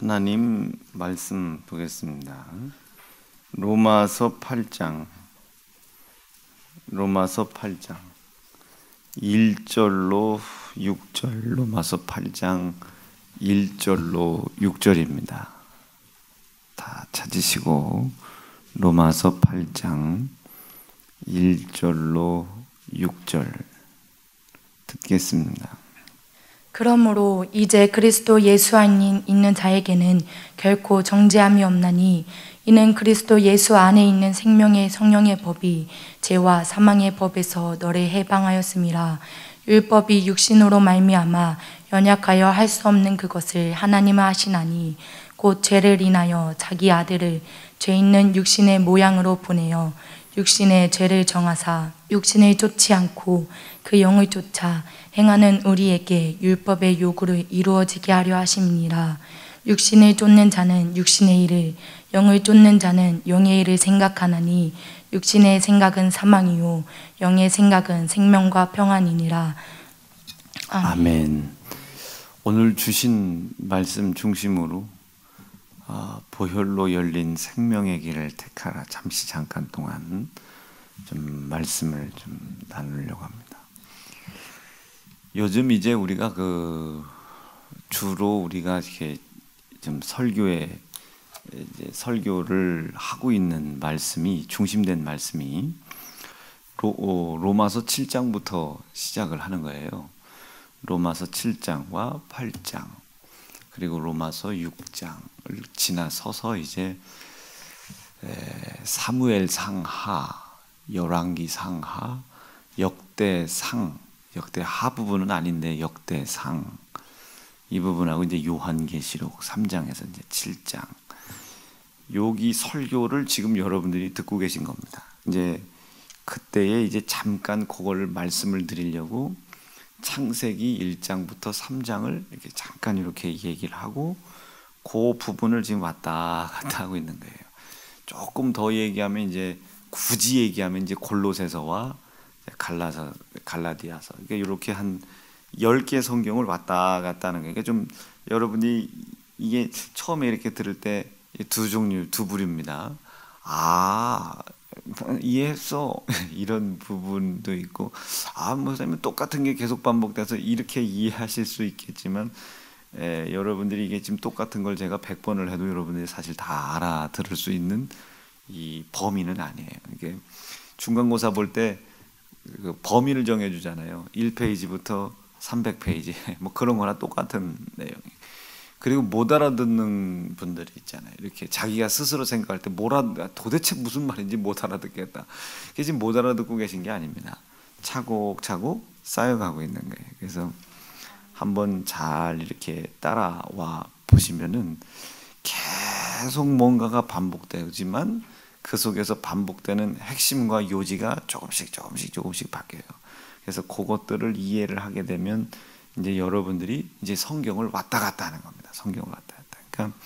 하나님 말씀 보겠습니다. 로마서 8장 1절로 6절, 로마서 8장 1절로 6절입니다. 다 찾으시고 로마서 8장 1절로 6절 듣겠습니다. 그러므로 이제 그리스도 예수 안에 있는 자에게는 결코 정죄함이 없나니 이는 그리스도 예수 안에 있는 생명의 성령의 법이 죄와 사망의 법에서 너를 해방하였음이라. 율법이 육신으로 말미암아 연약하여 할 수 없는 그것을 하나님은 하시나니 곧 죄를 인하여 자기 아들을 죄 있는 육신의 모양으로 보내어 육신의 죄를 정하사 육신을 쫓지 않고 그 영을 쫓아 행하는 우리에게 율법의 요구를 이루어지게 하려 하심이니라. 육신을 쫓는 자는 육신의 일을, 영을 쫓는 자는 영의 일을 생각하나니 육신의 생각은 사망이요 영의 생각은 생명과 평안이니라. 아멘. 오늘 주신 말씀 중심으로 보혈로 열린 생명의 길을 택하라. 잠깐 동안 좀 말씀을 좀 나누려고 합니다. 요즘 이제 우리가 주로 우리가 이렇게 좀 설교를 하고 있는 말씀이 중심된 말씀이 로마서 7장부터 시작을 하는 거예요. 로마서 7장과 8장 그리고 로마서 6장을 지나서서 이제 사무엘 상하, 열왕기 상하, 역대상, 역대하 부분은 아닌데 역대상 이 부분하고 이제 요한계시록 3장에서 이제 7장 여기 설교를 지금 여러분들이 듣고 계신 겁니다. 이제 그때에 이제 잠깐 그걸 말씀을 드리려고 창세기 1장부터 3장을 이렇게 잠깐 이렇게 얘기를 하고 그 부분을 지금 왔다 갔다 하고 있는 거예요. 조금 더 얘기하면 이제 굳이 얘기하면 이제 골로새서와 갈라디아서 이렇게 한 10개 성경을 왔다 갔다 하는 거예요. 그러니까 좀 여러분이 이게 처음에 이렇게 들을 때 두 종류, 두 부류입니다. 이해했어 이런 부분도 있고 선생님 똑같은 게 계속 반복돼서 이렇게 이해하실 수 있겠지만 여러분들이 이게 지금 똑같은 걸 제가 100번을 해도 여러분들이 사실 다 알아들을 수 있는 이 범위는 아니에요. 이게 중간고사 볼 때 그 범위를 정해주잖아요. 1페이지부터 300페이지 뭐 그런 거나 똑같은 내용이. 그리고 못 알아듣는 분들이 있잖아요. 이렇게 자기가 스스로 생각할 때 도대체 무슨 말인지 못 알아듣겠다. 그게 지금 못 알아듣고 계신 게 아닙니다. 차곡차곡 쌓여가고 있는 거예요. 그래서 한번 잘 이렇게 따라와 보시면은 계속 뭔가가 반복되지만 그 속에서 반복되는 핵심과 요지가 조금씩 바뀌어요. 그래서 그것들을 이해를 하게 되면 이제 여러분들이 이제 성경을 왔다 갔다 하는 겁니다. 성경을 왔다 갔다. 그러니까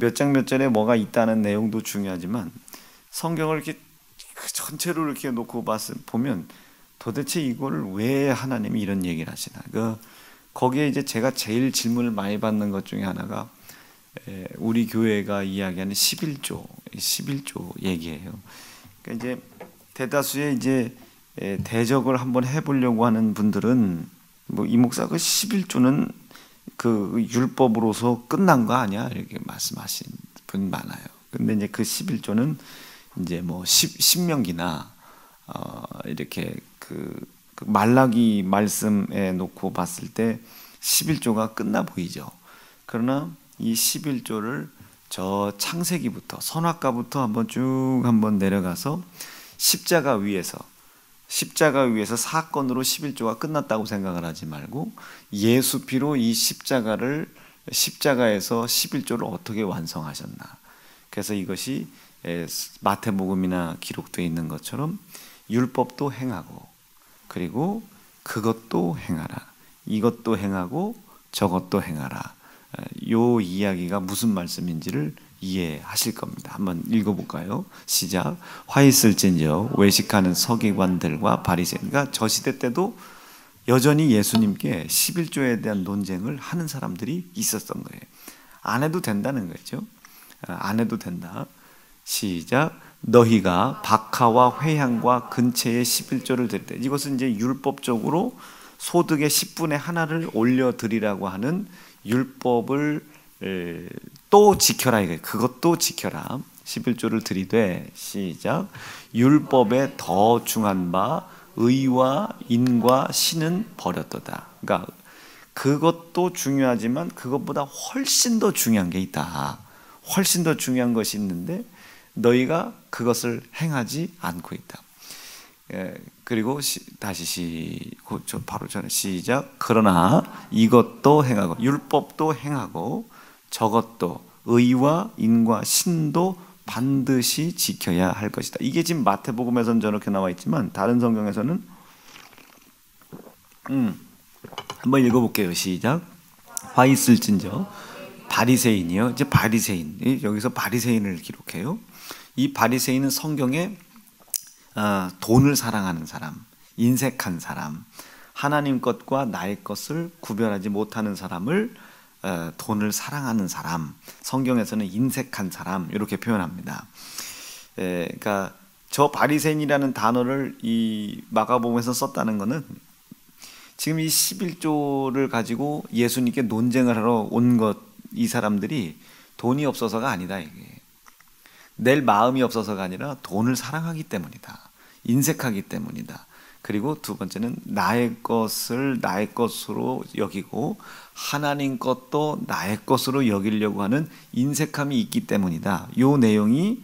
몇 장 몇 절에 뭐가 있다는 내용도 중요하지만 성경을 이렇게 전체로 이렇게 놓고 보면 도대체 이걸 왜 하나님이 이런 얘기를 하시나? 거기에 이제 제가 제일 질문을 많이 받는 것 중에 하나가 우리 교회가 이야기하는 11조 얘기예요. 그러니까 이제 대다수의 이제 대적을 한번 해보려고 하는 분들은 이 목사 11조는 그 율법으로서 끝난 거 아니야? 이렇게 말씀하신 분 많아요. 근데 이제 그 11조는 이제 신명기나 이렇게 그 말라기 말씀에 놓고 봤을 때 11조가 끝나 보이죠. 그러나 이 11조를 저 창세기부터 선악과부터 한번 내려가서 십자가 위에서 사건으로 11조가 끝났다고 생각을 하지 말고 예수 피로 이 십자가에서 11조를 어떻게 완성하셨나. 그래서 이것이 마태복음이나 기록되어 있는 것처럼 율법도 행하고 그리고 그것도 행하라. 이것도 행하고 저것도 행하라. 요 이야기가 무슨 말씀인지를 이해하실 겁니다. 한번 읽어볼까요? 시작. 화 있을진저 외식하는 서기관들과 바리새인. 그러니까 저 시대 때도 여전히 예수님께 11조에 대한 논쟁을 하는 사람들이 있었던 거예요. 안 해도 된다는 거죠. 안 해도 된다. 시작. 너희가 박하와 회향과 근체의 11조를 드릴 때, 이것은 이제 율법적으로 소득의 10분의 하나를 올려드리라고 하는 율법을 또 지켜라 이거예요. 그것도 지켜라. 11조를 드리되, 시작. 율법에 더 중한 바 의와 인과 신은 버렸도다. 그러니까 그것도 중요하지만 그것보다 훨씬 더 중요한 게 있다. 훨씬 더 중요한 것이 있는데 너희가 그것을 행하지 않고 있다. 그리고 바로 전에 시작. 그러나 이것도 행하고 율법도 행하고 저것도 의와 인과 신도 반드시 지켜야 할 것이다. 이게 지금 마태복음에서는 저렇게 나와 있지만 다른 성경에서는 한번 읽어볼게요. 시작. 화 있을진저 바리새인이요. 이제 바리새인, 여기서 바리새인을 기록해요. 이 바리새인은 성경에 돈을 사랑하는 사람, 인색한 사람, 하나님 것과 나의 것을 구별하지 못하는 사람을 돈을 사랑하는 사람, 성경에서는 인색한 사람 이렇게 표현합니다. 그러니까 저 바리새인이라는 단어를 이 마가복음에서 썼다는 것은 지금 이 11조를 가지고 예수님께 논쟁을 하러 온 이 사람들이 돈이 없어서가 아니다. 이게 낼 마음이 없어서가 아니라 돈을 사랑하기 때문이다. 인색하기 때문이다. 그리고 두 번째는 나의 것을 나의 것으로 여기고 하나님 것도 나의 것으로 여기려고 하는 인색함이 있기 때문이다. 이 내용이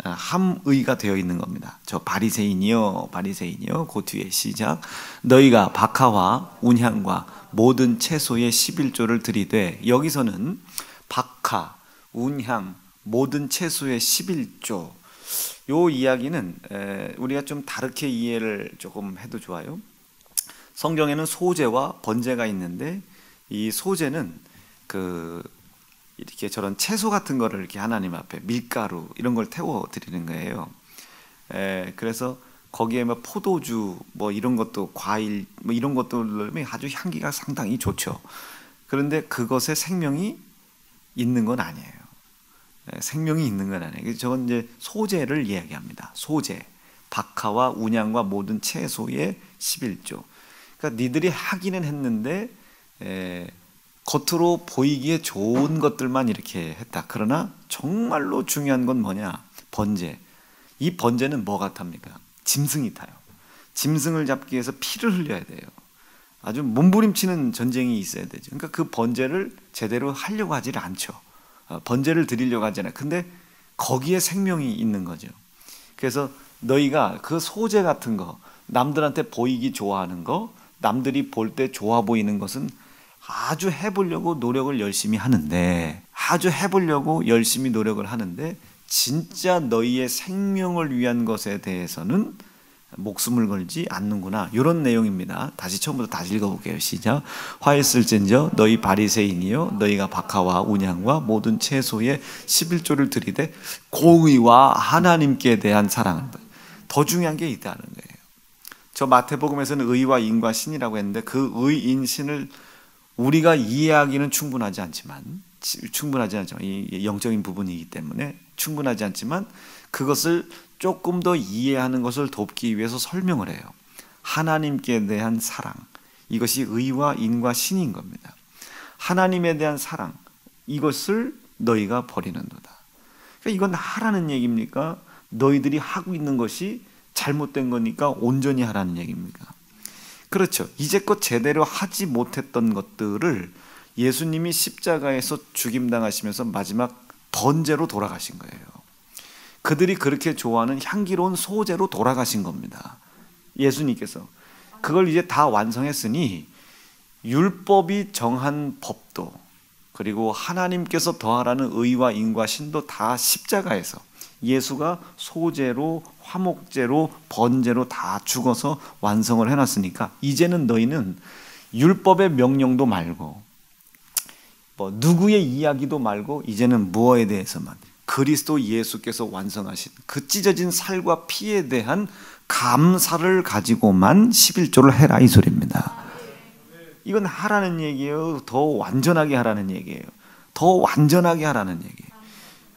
함의가 되어 있는 겁니다. 저 바리새인이요, 바리새인이요. 그 뒤에 시작. 너희가 박하와 운향과 모든 채소의 11조를 드리되, 여기서는 박하, 운향, 모든 채소의 11조, 요 이야기는 우리가 좀 다르게 이해를 조금 해도 좋아요. 성경에는 소제와 번제가 있는데 이 소제는 이렇게 저런 채소 같은 거를 이렇게 하나님 앞에 밀가루 이런 걸 태워 드리는 거예요. 그래서 거기에 뭐 포도주 뭐 이런 것도 과일 뭐 이런 것들 아주 향기가 상당히 좋죠. 그런데 그것에 생명이 있는 건 아니에요. 생명이 있는 건 아니에요. 저건 이제 소제를 이야기합니다. 소제, 박하와 운향과 모든 채소의 11조. 그러니까 니들이 하기는 했는데 겉으로 보이기에 좋은 것들만 이렇게 했다. 그러나 정말로 중요한 건 뭐냐? 번제. 이 번제는 뭐 같합니까? 짐승이 타요. 짐승을 잡기 위해서 피를 흘려야 돼요. 아주 몸부림치는 전쟁이 있어야 되죠. 그러니까 그 번제를 제대로 하려고 하질 않죠. 번제를 드리려고 하잖아요. 근데 거기에 생명이 있는 거죠. 그래서 너희가 그 소제 같은 거, 남들한테 보이기 좋아하는 거, 남들이 볼 때 좋아 보이는 것은 아주 해보려고 노력을 열심히 하는데, 진짜 너희의 생명을 위한 것에 대해서는 목숨을 걸지 않는구나. 이런 내용입니다. 다시 처음부터 다시 읽어볼게요. 시작. 화 있을진저 너희 바리새인이요 너희가 박하와 운향과 모든 채소의 11조를 드리되 공의와 하나님께 대한 사랑을. 더 중요한 게 있다는 거예요. 저 마태복음에서는 의와 인과 신이라고 했는데 그 의, 인, 신을 우리가 이해하기는 충분하지 않지만 이 영적인 부분이기 때문에 충분하지 않지만 그것을 조금 더 이해하는 것을 돕기 위해서 설명을 해요. 하나님께 대한 사랑, 이것이 의와 인과 신인 겁니다. 하나님에 대한 사랑, 이것을 너희가 버리는도다. 그러니까 이건 하라는 얘기입니까? 너희들이 하고 있는 것이 잘못된 거니까 온전히 하라는 얘기입니까? 그렇죠. 이제껏 제대로 하지 못했던 것들을 예수님이 십자가에서 죽임당하시면서 마지막 번제로 돌아가신 거예요. 그들이 그렇게 좋아하는 향기로운 소제로 돌아가신 겁니다. 예수님께서 그걸 이제 다 완성했으니 율법이 정한 법도 그리고 하나님께서 더하라는 의와 인과 신도 다 십자가에서 예수가 소제로 화목제로 번제로 다 죽어서 완성을 해놨으니까 이제는 너희는 율법의 명령도 말고 누구의 이야기도 말고 이제는 무엇에 대해서만 그리스도 예수께서 완성하신 그 찢어진 살과 피에 대한 감사를 가지고만 11조를 해라 이 소리입니다. 이건 하라는 얘기예요. 더 완전하게 하라는 얘기예요. 더 완전하게 하라는 얘기예요.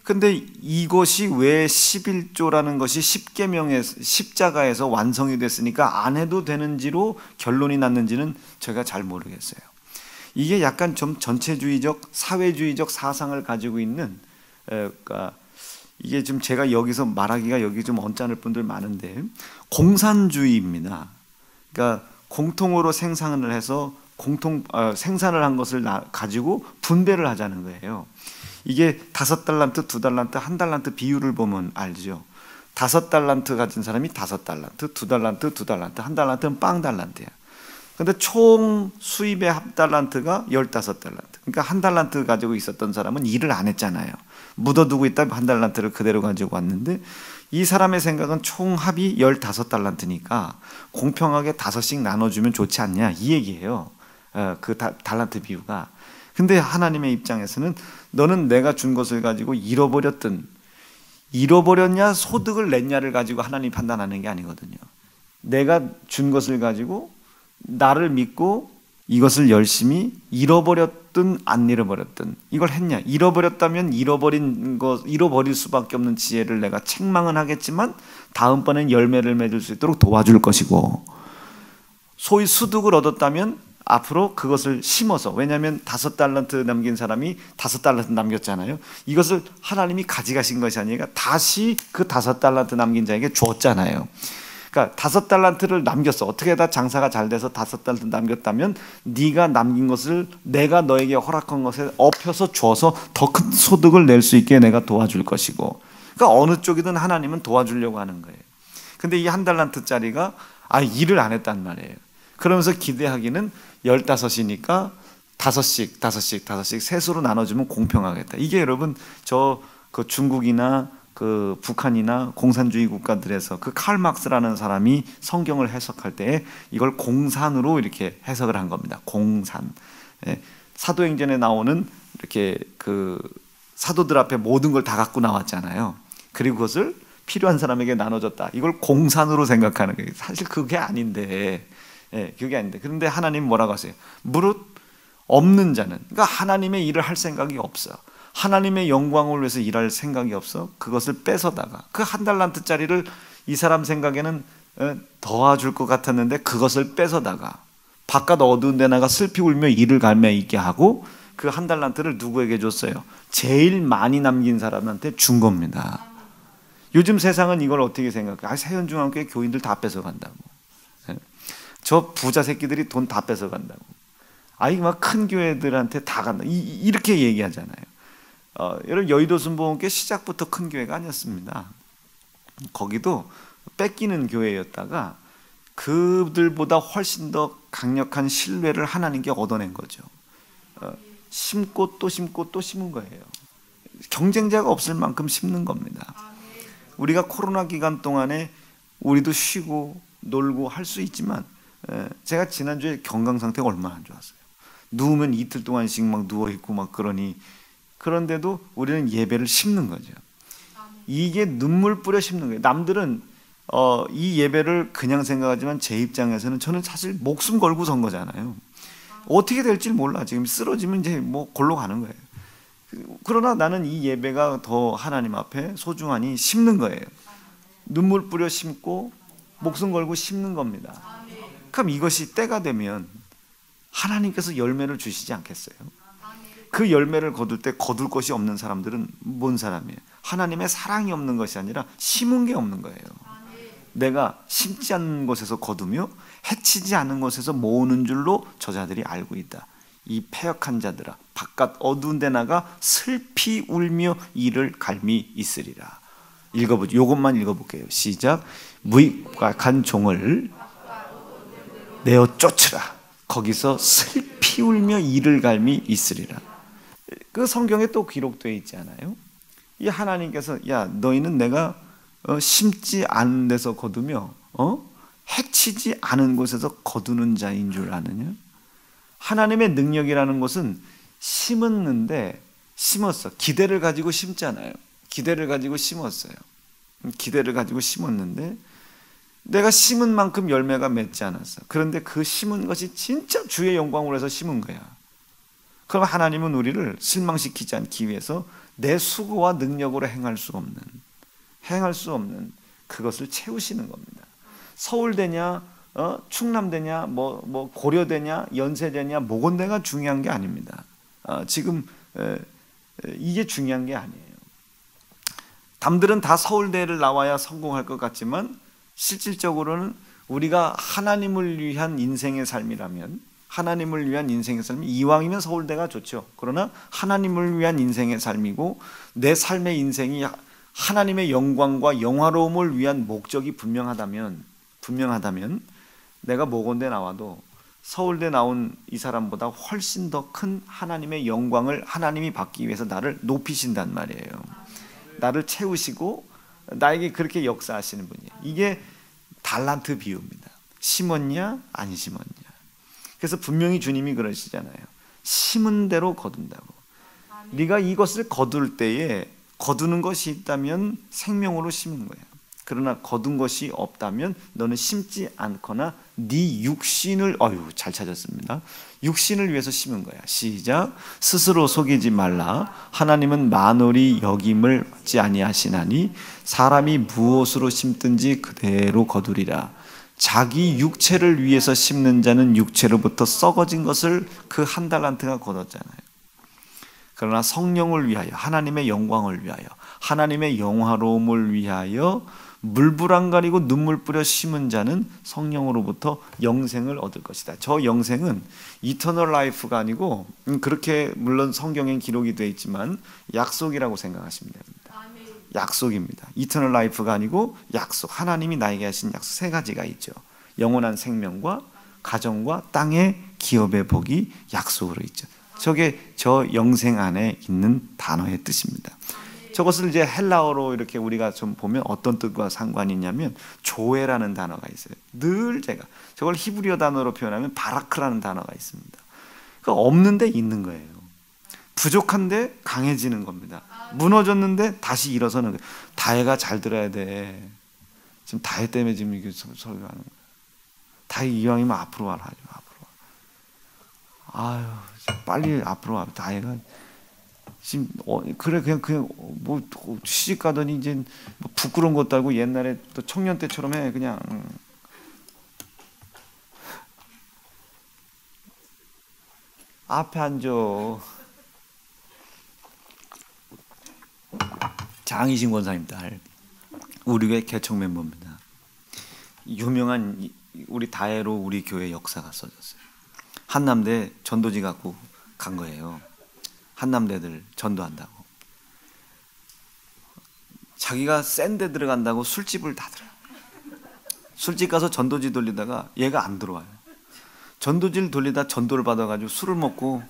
근데 이것이 왜 11조라는 것이 십계명의 십자가에서 완성이 됐으니까 안 해도 되는지로 결론이 났는지는 제가 잘 모르겠어요. 이게 약간 좀 전체주의적, 사회주의적 사상을 가지고 있는, 그러니까 이게 좀 제가 여기서 말하기가 여기 좀 언짢을 분들 많은데, 공산주의입니다. 그러니까 공통으로 생산을 해서 생산을 한 것을 가지고 분배를 하자는 거예요. 이게 5달란트, 2달란트, 1달란트 비율을 보면 알죠. 5달란트 가진 사람이 5달란트, 2달란트, 2달란트, 1달란트는 빵달란트야. 근데 총 수입의 합달란트가 15달란트. 그러니까 1달란트 가지고 있었던 사람은 일을 안 했잖아요. 묻어두고 있다 1달란트를 그대로 가지고 왔는데, 이 사람의 생각은 총 합이 15달란트니까 공평하게 5씩 나눠주면 좋지 않냐, 이 얘기예요. 그 달란트 비유가. 근데 하나님의 입장에서는 너는 내가 준 것을 가지고 잃어버렸냐 소득을 냈냐를 가지고 하나님이 판단하는 게 아니거든요. 내가 준 것을 가지고 나를 믿고 이것을 열심히 잃어버렸든 안 잃어버렸든 이걸 했냐. 잃어버렸다면 잃어버릴 수밖에 없는 지혜를 내가 책망은 하겠지만 다음번엔 열매를 맺을 수 있도록 도와줄 것이고, 소위 수득을 얻었다면 앞으로 그것을 심어서, 왜냐하면 5달란트 남긴 사람이 5달란트 남겼잖아요. 이것을 하나님이 가져가신 것이 아니라 다시 그 5달란트 남긴 자에게 주었잖아요. 그러니까 5달란트를 남겼어. 어떻게 하다 장사가 잘 돼서 5달란트 남겼다면 네가 남긴 것을 내가 너에게 허락한 것에 엎혀서 줘서 더 큰 소득을 낼 수 있게 내가 도와줄 것이고, 그러니까 어느 쪽이든 하나님은 도와주려고 하는 거예요. 근데 이 1달란트짜리가 일을 안 했단 말이에요. 그러면서 기대하기는 15이니까 5씩 셋으로 나눠주면 공평하겠다. 이게 여러분 그 중국이나 그 북한이나 공산주의 국가들에서 그 칼 막스라는 사람이 성경을 해석할 때 이걸 공산으로 이렇게 해석을 한 겁니다. 공산. 사도행전에 나오는 이렇게 그 사도들 앞에 모든 걸 다 갖고 나왔잖아요. 그리고 그것을 필요한 사람에게 나눠줬다. 이걸 공산으로 생각하는 거예요. 사실 그게 아닌데. 그게 아닌데. 그런데 하나님 뭐라고 하세요? 무릇 없는 자는, 그러니까 하나님의 일을 할 생각이 없어. 하나님의 영광을 위해서 일할 생각이 없어. 그것을 뺏어다가 그 1달란트짜리를 이 사람 생각에는 도와줄 것 같았는데 그것을 뺏어다가 바깥 어두운 데 나가 슬피 울며 이를 갈며 있게 하고 그 1달란트를 누구에게 줬어요? 제일 많이 남긴 사람한테 준 겁니다. 요즘 세상은 이걸 어떻게 생각해? 세현중앙교회 교인들 다 뺏어간다고. 저 부자 새끼들이 돈 다 뺏어간다고. 막 큰 교회들한테 다 간다. 이렇게 얘기하잖아요. 여러분, 여의도 순복음교회 시작부터 큰 교회가 아니었습니다. 거기도 뺏기는 교회였다가 그들보다 훨씬 더 강력한 신뢰를 하나님께 얻어낸 거죠. 심고 또 심고 또 심은 거예요. 경쟁자가 없을 만큼 심는 겁니다. 우리가 코로나 기간 동안에 우리도 쉬고 놀고 할 수 있지만, 제가 지난주에 건강 상태가 얼마나 안 좋았어요. 누우면 이틀 동안씩 막 누워있고 막 그런데도 우리는 예배를 심는 거죠. 이게 눈물 뿌려 심는 거예요. 남들은 이 예배를 그냥 생각하지만 제 입장에서는 저는 사실 목숨 걸고 선 거잖아요. 어떻게 될지 몰라. 지금 쓰러지면 이제 뭐 골로 가는 거예요. 그러나 나는 이 예배가 더 하나님 앞에 소중하니 심는 거예요. 눈물 뿌려 심고 목숨 걸고 심는 겁니다. 그럼 이것이 때가 되면 하나님께서 열매를 주시지 않겠어요? 그 열매를 거둘 때 거둘 것이 없는 사람들은 뭔 사람이에요? 하나님의 사랑이 없는 것이 아니라 심은 게 없는 거예요. 내가 심지 않는 곳에서 거두며 해치지 않은 곳에서 모으는 줄로 저자들이 알고 있다. 이 패역한 자들아, 바깥 어두운 데 나가 슬피 울며 이를 갈미 있으리라. 읽어보죠. 이것만 읽어볼게요. 시작. 무익박한 종을 내어 쫓으라. 거기서 슬피 울며 이를 갈미 있으리라. 그 성경에 또 기록되어 있지 않아요? 이 하나님께서 너희는 내가 심지 않은 데서 거두며 해치지 않은 곳에서 거두는 자인 줄 아느냐? 하나님의 능력이라는 것은 심었는데 심었어. 기대를 가지고 심잖아요. 기대를 가지고 심었어요. 기대를 가지고 심었는데 내가 심은 만큼 열매가 맺지 않았어. 그런데 그 심은 것이 진짜 주의 영광을 위해서 심은 거야. 그럼 하나님은 우리를 실망시키지 않기 위해서 내 수고와 능력으로 행할 수 없는 그것을 채우시는 겁니다. 서울대냐 충남대냐 뭐 고려대냐 연세대냐 모건대가 중요한 게 아닙니다. 지금 이게 중요한 게 아니에요. 남들은 다 서울대를 나와야 성공할 것 같지만 실질적으로는 우리가 하나님을 위한 인생의 삶이라면, 하나님을 위한 인생의 삶이 이왕이면 서울대가 좋죠. 그러나 하나님을 위한 인생의 삶이고 내 삶의 인생이 하나님의 영광과 영화로움을 위한 목적이 분명하다면 내가 모건대 나와도 서울대 나온 이 사람보다 훨씬 더 큰 하나님의 영광을 하나님이 받기 위해서 나를 높이신단 말이에요. 나를 채우시고 나에게 그렇게 역사하시는 분이에요. 이게 달란트 비유입니다. 심었냐 안 심었냐. 그래서 분명히 주님이 그러시잖아요. 심은 대로 거둔다고. 네가 이것을 거둘 때에 거두는 것이 있다면 생명으로 심은 거야. 그러나 거둔 것이 없다면 너는 심지 않거나 네 육신을 잘 찾았습니다. 육신을 위해서 심은 거야. 시작. 스스로 속이지 말라. 하나님은 만홀히 여김을 받지 아니하시나니 사람이 무엇으로 심든지 그대로 거두리라. 자기 육체를 위해서 심는 자는 육체로부터 썩어진 것을 그 한 달란트가 거뒀잖아요. 그러나 성령을 위하여, 하나님의 영광을 위하여, 하나님의 영화로움을 위하여 물불 가리고 눈물 뿌려 심은 자는 성령으로부터 영생을 얻을 것이다. 저 영생은 이터널 라이프가 아니고 그렇게 물론 성경엔 기록이 되어 있지만 약속이라고 생각하시면 됩니다. 약속입니다. 이터널 라이프가 아니고 약속. 하나님이 나에게 하신 약속 세 가지가 있죠. 영원한 생명과 가정과 땅의 기업의 복이 약속으로 있죠. 저게 저 영생 안에 있는 단어의 뜻입니다. 저것을 이제 헬라어로 이렇게 우리가 좀 보면 어떤 뜻과 상관이 있냐면 조에라는 단어가 있어요. 늘 제가 저걸 히브리어 단어로 표현하면 바라크라는 단어가 있습니다. 그 없는데 있는 거예요. 부족한데 강해지는 겁니다. 무너졌는데 다시 일어서는 거예요. 다혜가 잘 들어야 돼. 지금 다혜 때문에 지금 이게 설교하는 거예요. 다혜 이왕이면 앞으로 와라. 아유, 빨리 앞으로 와. 다혜가 지금 그래 그냥 뭐 시집 가더니 이제 뭐 부끄러운 것도 알고 옛날에 또 청년 때처럼 해 그냥. 앞에 앉아. 장희신 권사님 딸, 우리 교회 개척 멤버입니다. 유명한 우리 다혜로 우리 교회 역사가 써졌어요. 한남대 전도지 갖고 간 거예요. 한남대들 전도한다고. 자기가 센 데 들어간다고 술집을 다 들어요. 술집 가서 전도지 돌리다가 얘가 안 들어와요. 전도지를 돌리다 전도를 받아가지고 술을 먹고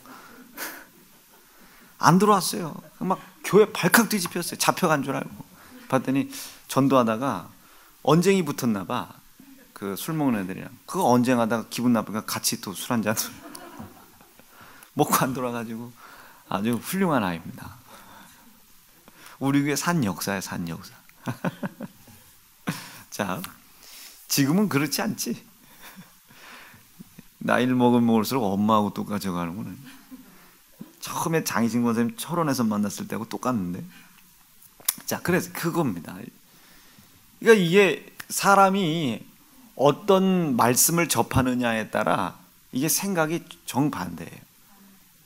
안 들어왔어요. 막 교회 발칵 뒤집혔어요. 잡혀간 줄 알고. 봤더니 전도하다가 언쟁이 붙었나 봐. 그 술 먹는 애들이랑. 그거 언쟁하다가 기분 나쁘니까 같이 또 술 한잔 먹고 안 돌아가지고 아주 훌륭한 아이입니다. 우리 교회 산 역사야, 산 역사. 자, 지금은 그렇지 않지. 나이를 먹을수록 엄마하고 똑같이 가는구나. 처음에 장희신 권사님 철원에서 만났을 때하고 똑같는데. 자, 그래서 그겁니다. 그러니까 이게 사람이 어떤 말씀을 접하느냐에 따라 이게 생각이 정반대예요.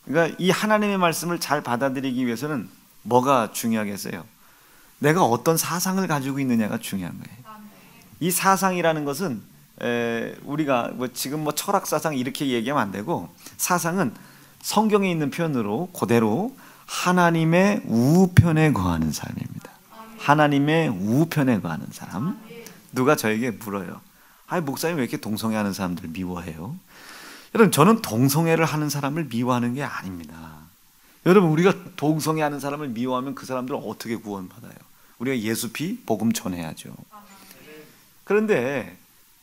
그러니까 이 하나님의 말씀을 잘 받아들이기 위해서는 뭐가 중요하겠어요? 내가 어떤 사상을 가지고 있느냐가 중요한 거예요. 이 사상이라는 것은 우리가 지금 철학 사상 이렇게 얘기하면 안 되고, 사상은 성경에 있는 표현으로 그대로 하나님의 우편에 거하는 삶입니다. 하나님의 우편에 거하는 사람. 누가 저에게 물어요. 아니, 목사님 왜 이렇게 동성애하는 사람들 미워해요? 여러분, 저는 동성애를 하는 사람을 미워하는 게 아닙니다. 여러분, 우리가 동성애하는 사람을 미워하면 그 사람들은 어떻게 구원받아요? 우리가 예수 피 복음 전해야죠. 그런데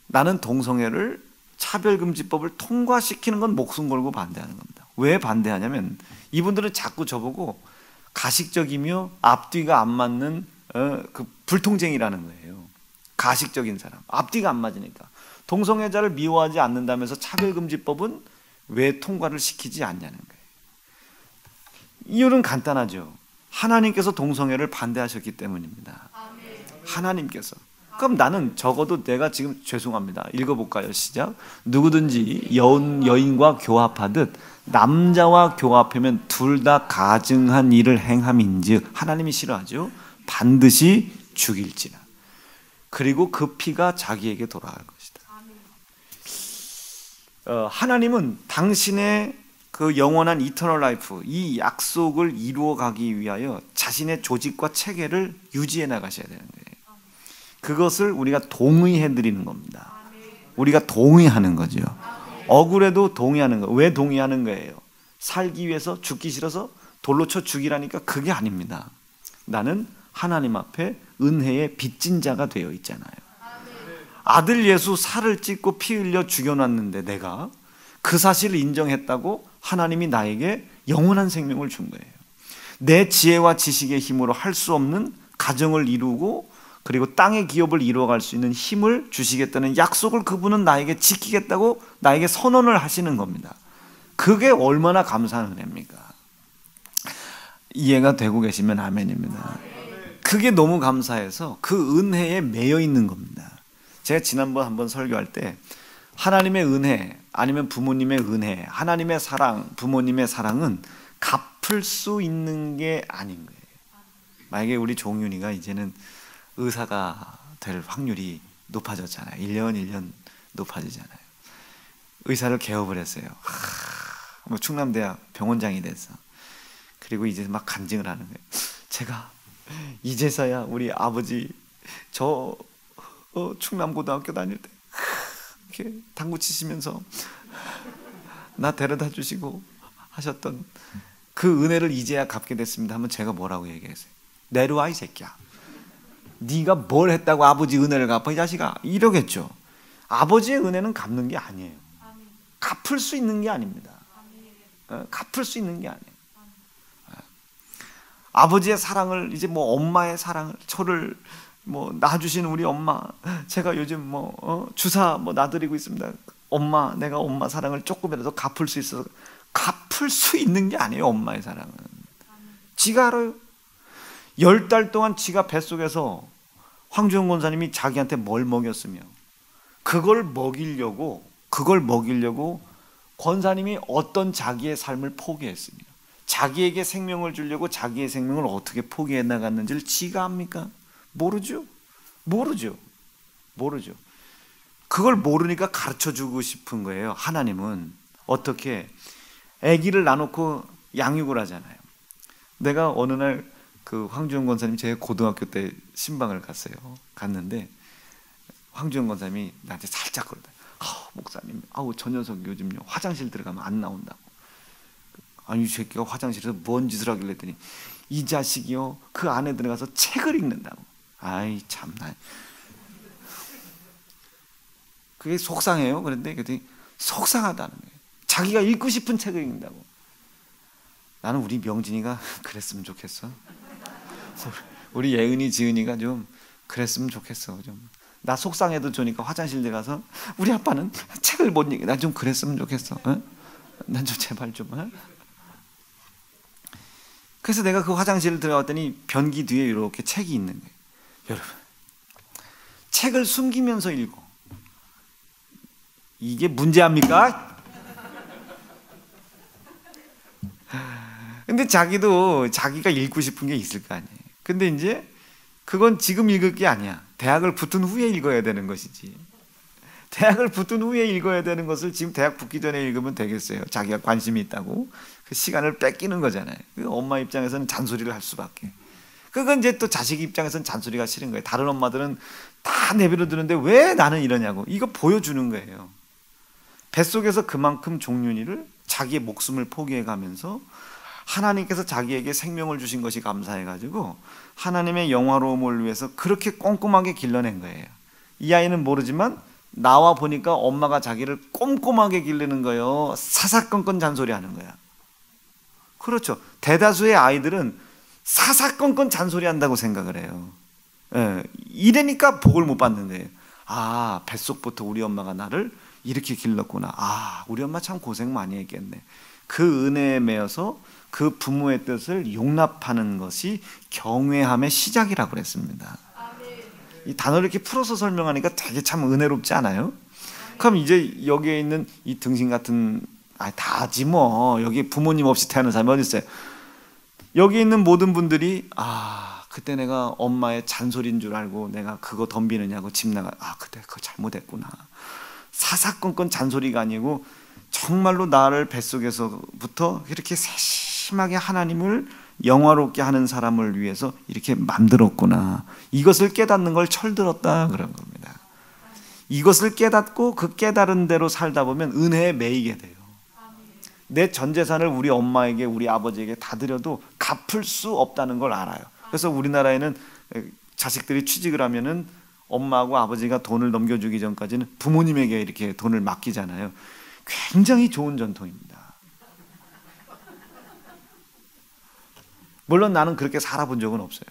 나는 동성애를 차별금지법을 통과시키는 건 목숨 걸고 반대하는 겁니다. 왜 반대하냐면 이분들은 자꾸 저보고 가식적이며 앞뒤가 안 맞는 그 불통쟁이라는 거예요. 가식적인 사람, 앞뒤가 안 맞으니까. 동성애자를 미워하지 않는다면서 차별금지법은 왜 통과를 시키지 않냐는 거예요. 이유는 간단하죠. 하나님께서 동성애를 반대하셨기 때문입니다. 하나님께서. 그럼 나는 적어도 내가 지금 죄송합니다. 읽어볼까요? 시작. 누구든지 여인과 교합하듯 남자와 교합하면 둘 다 가증한 일을 행함인즉 하나님이 싫어하죠. 반드시 죽일지라. 그리고 그 피가 자기에게 돌아갈 것이다. 하나님은 당신의 그 영원한 이터널 라이프, 이 약속을 이루어가기 위하여 자신의 조직과 체계를 유지해 나가셔야 되는 거예요. 그것을 우리가 동의해 드리는 겁니다. 우리가 동의하는 거죠. 억울해도 동의하는 거. 왜 동의하는 거예요? 살기 위해서, 죽기 싫어서 돌로 쳐 죽이라니까? 그게 아닙니다. 나는 하나님 앞에 은혜의 빚진 자가 되어 있잖아요. 아들 예수 살을 찢고 피 흘려 죽여놨는데 내가 그 사실을 인정했다고 하나님이 나에게 영원한 생명을 준 거예요. 내 지혜와 지식의 힘으로 할 수 없는 가정을 이루고 그리고 땅의 기업을 이루어갈 수 있는 힘을 주시겠다는 약속을 그분은 나에게 지키겠다고 나에게 선언을 하시는 겁니다. 그게 얼마나 감사한 은혜입니까? 이해가 되고 계시면 아멘입니다. 그게 너무 감사해서 그 은혜에 매여 있는 겁니다. 제가 지난번 한번 설교할 때 하나님의 은혜 아니면 부모님의 은혜, 하나님의 사랑, 부모님의 사랑은 갚을 수 있는 게 아닌 거예요. 만약에 우리 종윤이가 이제는 의사가 될 확률이 높아졌잖아요. 1년 높아지잖아요. 의사를 개업을 했어요. 뭐 충남대학 병원장이 됐어. 그리고 이제 막 간증을 하는 거예요. 제가 이제서야 우리 아버지 저 충남고등학교 다닐 때 이렇게 당구 치시면서 나 데려다 주시고 하셨던 그 은혜를 이제야 갚게 됐습니다 하면 제가 뭐라고 얘기했어요? 내려와 이 새끼야. 네가 뭘 했다고 아버지 은혜를 갚아 이 자식아, 이러겠죠. 아버지의 은혜는 갚는 게 아니에요. 갚을 수 있는 게 아닙니다. 갚을 수 있는 게 아니에요. 아버지의 사랑을, 이제 뭐 엄마의 사랑을, 저를 뭐 낳아주신 우리 엄마, 제가 요즘 뭐 주사 뭐 놔드리고 있습니다. 엄마, 내가 엄마 사랑을 조금이라도 갚을 수 있어서, 갚을 수 있는 게 아니에요. 엄마의 사랑은 지가 알아요. 10달 동안 지가 뱃속에서 황주영 권사님이 자기한테 뭘 먹였으며 그걸 먹이려고 권사님이 어떤 자기의 삶을 포기했으며 자기에게 생명을 주려고 자기의 생명을 어떻게 포기해 나갔는지를 지가 압니까? 모르죠. 그걸 모르니까 가르쳐주고 싶은 거예요. 하나님은 어떻게 아기를 놔놓고 양육을 하잖아요. 내가 어느 날 그 황주영 권사님 제 고등학교 때 신방을 갔는데 황주영 권사님이 나한테 살짝 그러다. 목사님, 저 녀석 요즘요 화장실 들어가면 안 나온다고. 아니 이 새끼가 화장실에서 뭔 짓을 하길래 했더니 이 자식이요 그 안에 들어가서 책을 읽는다고. 아이 참나. 그게 속상해요. 그런데 속상하다는 거예요. 자기가 읽고 싶은 책을 읽는다고. 나는 우리 명진이가 그랬으면 좋겠어. 우리 예은이, 지은이가 좀 그랬으면 좋겠어. 좀 나 속상해도 좋으니까 화장실 들어가서 우리 아빠는 책을 못 읽어. 나 좀 그랬으면 좋겠어. 난 좀 제발 좀. 그래서 내가 그 화장실을 들어갔더니 변기 뒤에 이렇게 책이 있는 거예요. 여러분, 책을 숨기면서 읽어. 이게 문제합니까? 근데 자기가 읽고 싶은 게 있을 거 아니에요. 근데 이제 그건 지금 읽을 게 아니야. 대학을 붙은 후에 읽어야 되는 것이지. 대학을 붙은 후에 읽어야 되는 것을 지금 대학 붙기 전에 읽으면 되겠어요. 자기가 관심이 있다고. 그 시간을 뺏기는 거잖아요. 엄마 입장에서는 잔소리를 할 수밖에. 그건 이제 또 자식 입장에서는 잔소리가 싫은 거예요. 다른 엄마들은 다 내버려 두는데 왜 나는 이러냐고. 이거 보여주는 거예요. 뱃속에서 그만큼 종윤이를 자기의 목숨을 포기해 가면서 하나님께서 자기에게 생명을 주신 것이 감사해가지고 하나님의 영화로움을 위해서 그렇게 꼼꼼하게 길러낸 거예요. 이 아이는 모르지만 나와 보니까 엄마가 자기를 꼼꼼하게 기르는 거예요. 사사건건 잔소리하는 거야. 그렇죠. 대다수의 아이들은 사사건건 잔소리한다고 생각을 해요. 이러니까 복을 못 받는 거예요. 뱃속부터 우리 엄마가 나를 이렇게 길렀구나. 우리 엄마 참 고생 많이 했겠네. 그 은혜에 매여서 그 부모의 뜻을 용납하는 것이 경외함의 시작이라고 그랬습니다. 이 단어를 이렇게 풀어서 설명하니까 되게 참 은혜롭지 않아요? 그럼 이제 여기에 있는 이 등신 같은 다지 뭐 여기 부모님 없이 태어난 사람이 어디 있어요? 여기 있는 모든 분들이 그때 내가 엄마의 잔소리인 줄 알고 내가 그거 덤비느냐고 집 나가 그때 그거 잘못했구나. 사사건건 잔소리가 아니고 정말로 나를 뱃속에서부터 이렇게 세심하게 하나님을 영화롭게 하는 사람을 위해서 이렇게 만들었구나. 이것을 깨닫는 걸 철들었다 그런 겁니다. 이것을 깨닫고 그 깨달은 대로 살다 보면 은혜에 매이게 돼요. 내 전 재산을 우리 엄마에게 우리 아버지에게 다 드려도 갚을 수 없다는 걸 알아요. 그래서 우리나라에는 자식들이 취직을 하면은 엄마하고 아버지가 돈을 넘겨주기 전까지는 부모님에게 이렇게 돈을 맡기잖아요. 굉장히 좋은 전통입니다. 물론 나는 그렇게 살아본 적은 없어요.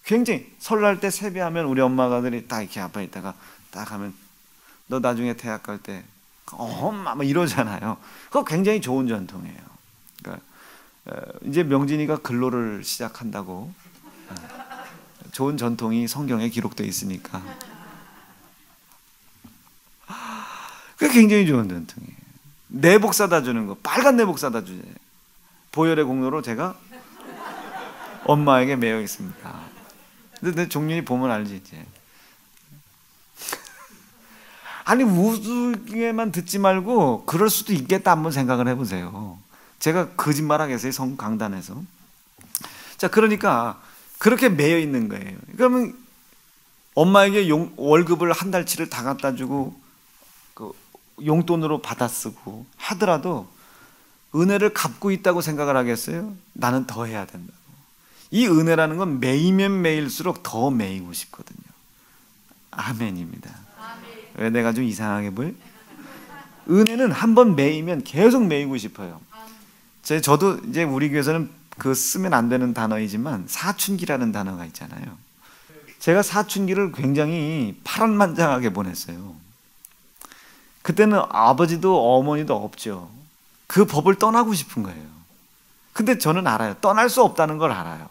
굉장히 설날 때 세배하면 우리 엄마가들이 딱 이렇게 앞에 있다가 딱 하면 너 나중에 대학 갈 때 엄마 뭐 이러잖아요. 그거 굉장히 좋은 전통이에요. 그러니까 이제 명진이가 근로를 시작한다고 좋은 전통이 성경에 기록되어 있으니까 그게 굉장히 좋은 전통이에요. 내복 사다 주는 거, 빨간 내복 사다 주죠. 보혈의 공로로 제가 엄마에게 매여 있습니다. 근데 종윤이 보면 알지 이제. 아니 우스개만 듣지 말고 그럴 수도 있겠다 한번 생각을 해보세요. 제가 거짓말하겠어요 성 강단에서. 자 그러니까 그렇게 매여 있는 거예요. 그러면 엄마에게 월급을 한 달치를 다 갖다 주고 그 용돈으로 받아 쓰고 하더라도 은혜를 갚고 있다고 생각을 하겠어요? 나는 더 해야 된다고. 이 은혜라는 건 매이면 매일수록 더 매이고 싶거든요. 아멘입니다. 왜 내가 좀 이상하게 보여? 은혜는 한번 매이면 계속 매이고 싶어요. 저도 이제 우리 교회에서는 그 쓰면 안 되는 단어이지만 사춘기라는 단어가 있잖아요. 제가 사춘기를 굉장히 파란만장하게 보냈어요. 그때는 아버지도 어머니도 없죠. 그 법을 떠나고 싶은 거예요. 근데 저는 알아요. 떠날 수 없다는 걸 알아요.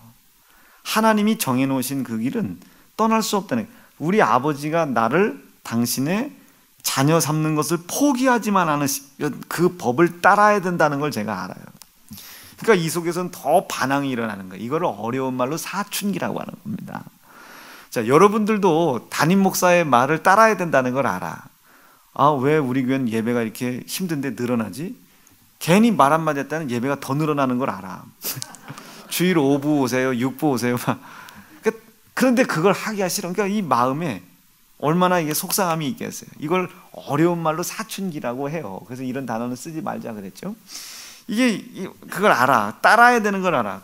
하나님이 정해놓으신 그 길은 떠날 수 없다는 거예요. 우리 아버지가 나를 당신의 자녀 삼는 것을 포기하지만 않으시면 그 법을 따라야 된다는 걸 제가 알아요. 그러니까 이 속에서는 더 반항이 일어나는 거예요. 이거를 어려운 말로 사춘기라고 하는 겁니다. 자, 여러분들도 담임 목사의 말을 따라야 된다는 걸 알아. 왜 우리 교회는 예배가 이렇게 힘든데 늘어나지? 괜히 말 한마디 했다는 예배가 더 늘어나는 걸 알아. 주일 5부 오세요, 6부 오세요. 그런데 그걸 하기가 싫어. 그러니까 이 마음에 얼마나 이게 속상함이 있겠어요. 이걸 어려운 말로 사춘기라고 해요. 그래서 이런 단어는 쓰지 말자 그랬죠. 그걸 알아. 따라야 되는 걸 알아.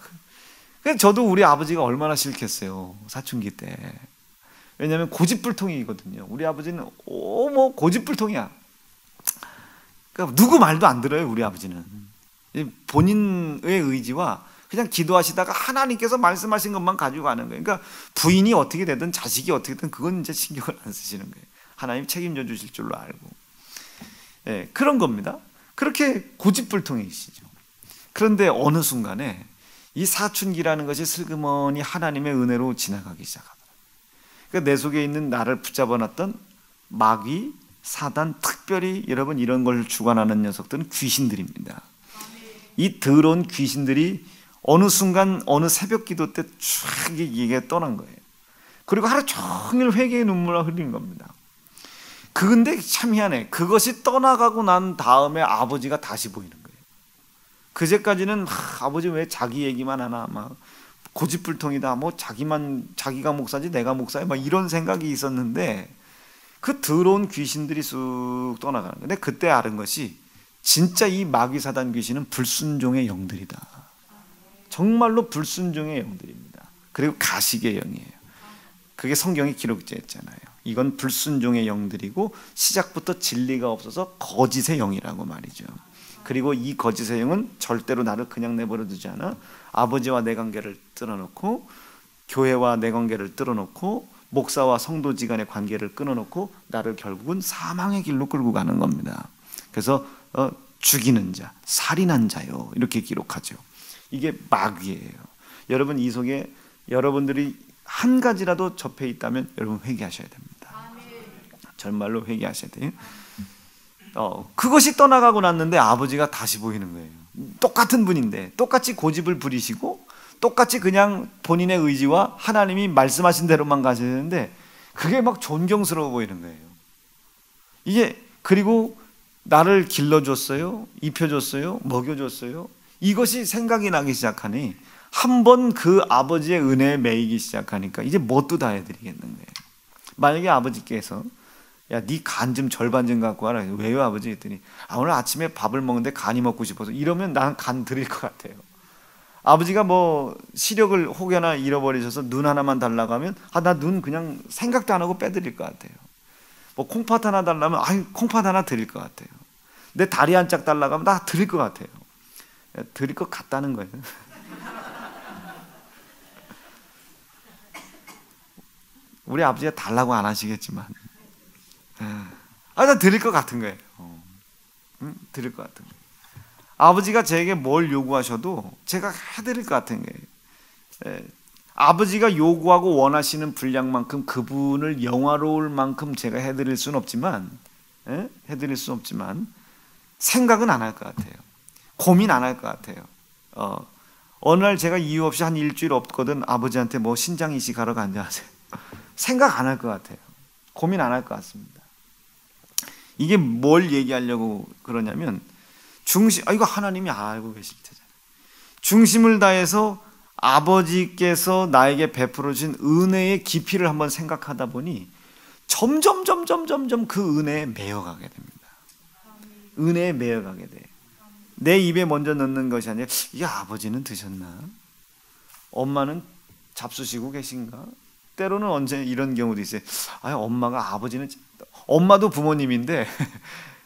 그래서 저도 우리 아버지가 얼마나 싫겠어요. 사춘기 때. 왜냐하면 고집불통이거든요. 우리 아버지는 뭐 고집불통이야. 그러니까 누구 말도 안 들어요. 우리 아버지는 본인의 의지와 그냥 기도하시다가 하나님께서 말씀하신 것만 가지고 가는 거예요. 그러니까 부인이 어떻게 되든 자식이 어떻게 되든 그건 이제 신경을 안 쓰시는 거예요. 하나님 책임져 주실 줄로 알고. 네, 그런 겁니다. 그렇게 고집불통이시죠. 그런데 어느 순간에 이 사춘기라는 것이 슬그머니 하나님의 은혜로 지나가기 시작하더라고요. 그러니까 내 속에 있는 나를 붙잡아놨던 마귀, 사단, 특별히 여러분 이런 걸 주관하는 녀석들은 귀신들입니다. 이 더러운 귀신들이 어느 순간 어느 새벽 기도 때 쫙 이게 떠난 거예요. 그리고 하루 종일 회개의 눈물을 흘린 겁니다. 근데 참 희한해. 그것이 떠나가고 난 다음에 아버지가 다시 보이는 거예요. 그제까지는 아버지 왜 자기 얘기만 하나, 막 고집불통이다, 뭐 자기가 목사지 내가 목사야, 막 이런 생각이 있었는데 그 더러운 귀신들이 쑥 떠나가는 거예요. 근데 그때 알은 것이 진짜 이 마귀 사단 귀신은 불순종의 영들이다. 정말로 불순종의 영들입니다. 그리고 가식의 영이에요. 그게 성경에 기록되어 있잖아요. 이건 불순종의 영들이고 시작부터 진리가 없어서 거짓의 영이라고 말이죠. 그리고 이 거짓의 영은 절대로 나를 그냥 내버려 두지 않아. 아버지와 내 관계를 뜯어놓고 교회와 내 관계를 뜯어놓고 목사와 성도지간의 관계를 끊어놓고 나를 결국은 사망의 길로 끌고 가는 겁니다. 그래서 죽이는 자, 살인한 자요 이렇게 기록하죠. 이게 마귀예요. 여러분 이 속에 여러분들이 한 가지라도 접해 있다면 여러분 회개하셔야 됩니다. 정말로 회개하셔야 돼요. 그것이 떠나가고 났는데 아버지가 다시 보이는 거예요. 똑같은 분인데 똑같이 고집을 부리시고 똑같이 그냥 본인의 의지와 하나님이 말씀하신 대로만 가시는데 그게 막 존경스러워 보이는 거예요. 이게 그리고 나를 길러줬어요, 입혀줬어요, 먹여줬어요. 이것이 생각이 나기 시작하니 한번 그 아버지의 은혜에 매이기 시작하니까 이제 뭣도 다 해드리겠는 거예요. 만약에 아버지께서 야, 네 간 좀 절반 좀 갖고 와라. 왜요 아버지? 했더니 오늘 아침에 밥을 먹는데 간이 먹고 싶어서. 이러면 나는 간 드릴 것 같아요. 아버지가 뭐 시력을 혹여나 잃어버리셔서 눈 하나만 달라고 하면 나 눈 그냥 생각도 안 하고 빼드릴 것 같아요. 뭐 콩팥 하나 달라면 콩팥 하나 드릴 것 같아요. 내 다리 한 짝 달라고 하면 나 드릴 것 같아요. 드릴 것 같다는 거예요. 우리 아버지가 달라고 안 하시겠지만 나 드릴 것 같은 거예요. 드릴 것 같은 거예요. 아버지가 제게 뭘 요구하셔도 제가 해드릴 것 같은 거예요. 아버지가 요구하고 원하시는 분량만큼 그분을 영화로울 만큼 제가 해드릴 수는 없지만 생각은 안 할 것 같아요. 고민 안 할 것 같아요. 어느 날 제가 이유 없이 한 일주일 없거든 아버지한테 뭐 신장 이식하러 간다 하세요. 생각 안 할 것 같아요. 고민 안 할 것 같습니다. 이게 뭘 얘기하려고 그러냐면 이거 하나님이 알고 계실 테잖아요. 중심을 다해서 아버지께서 나에게 베풀어 주신 은혜의 깊이를 한번 생각하다 보니 점점 그 은혜에 매여가게 됩니다. 은혜에 매여가게 돼. 내 입에 먼저 넣는 것이 아니라 이 아버지는 드셨나? 엄마는 잡수시고 계신가? 때로는 언제 이런 경우도 있어요. 엄마도 부모님인데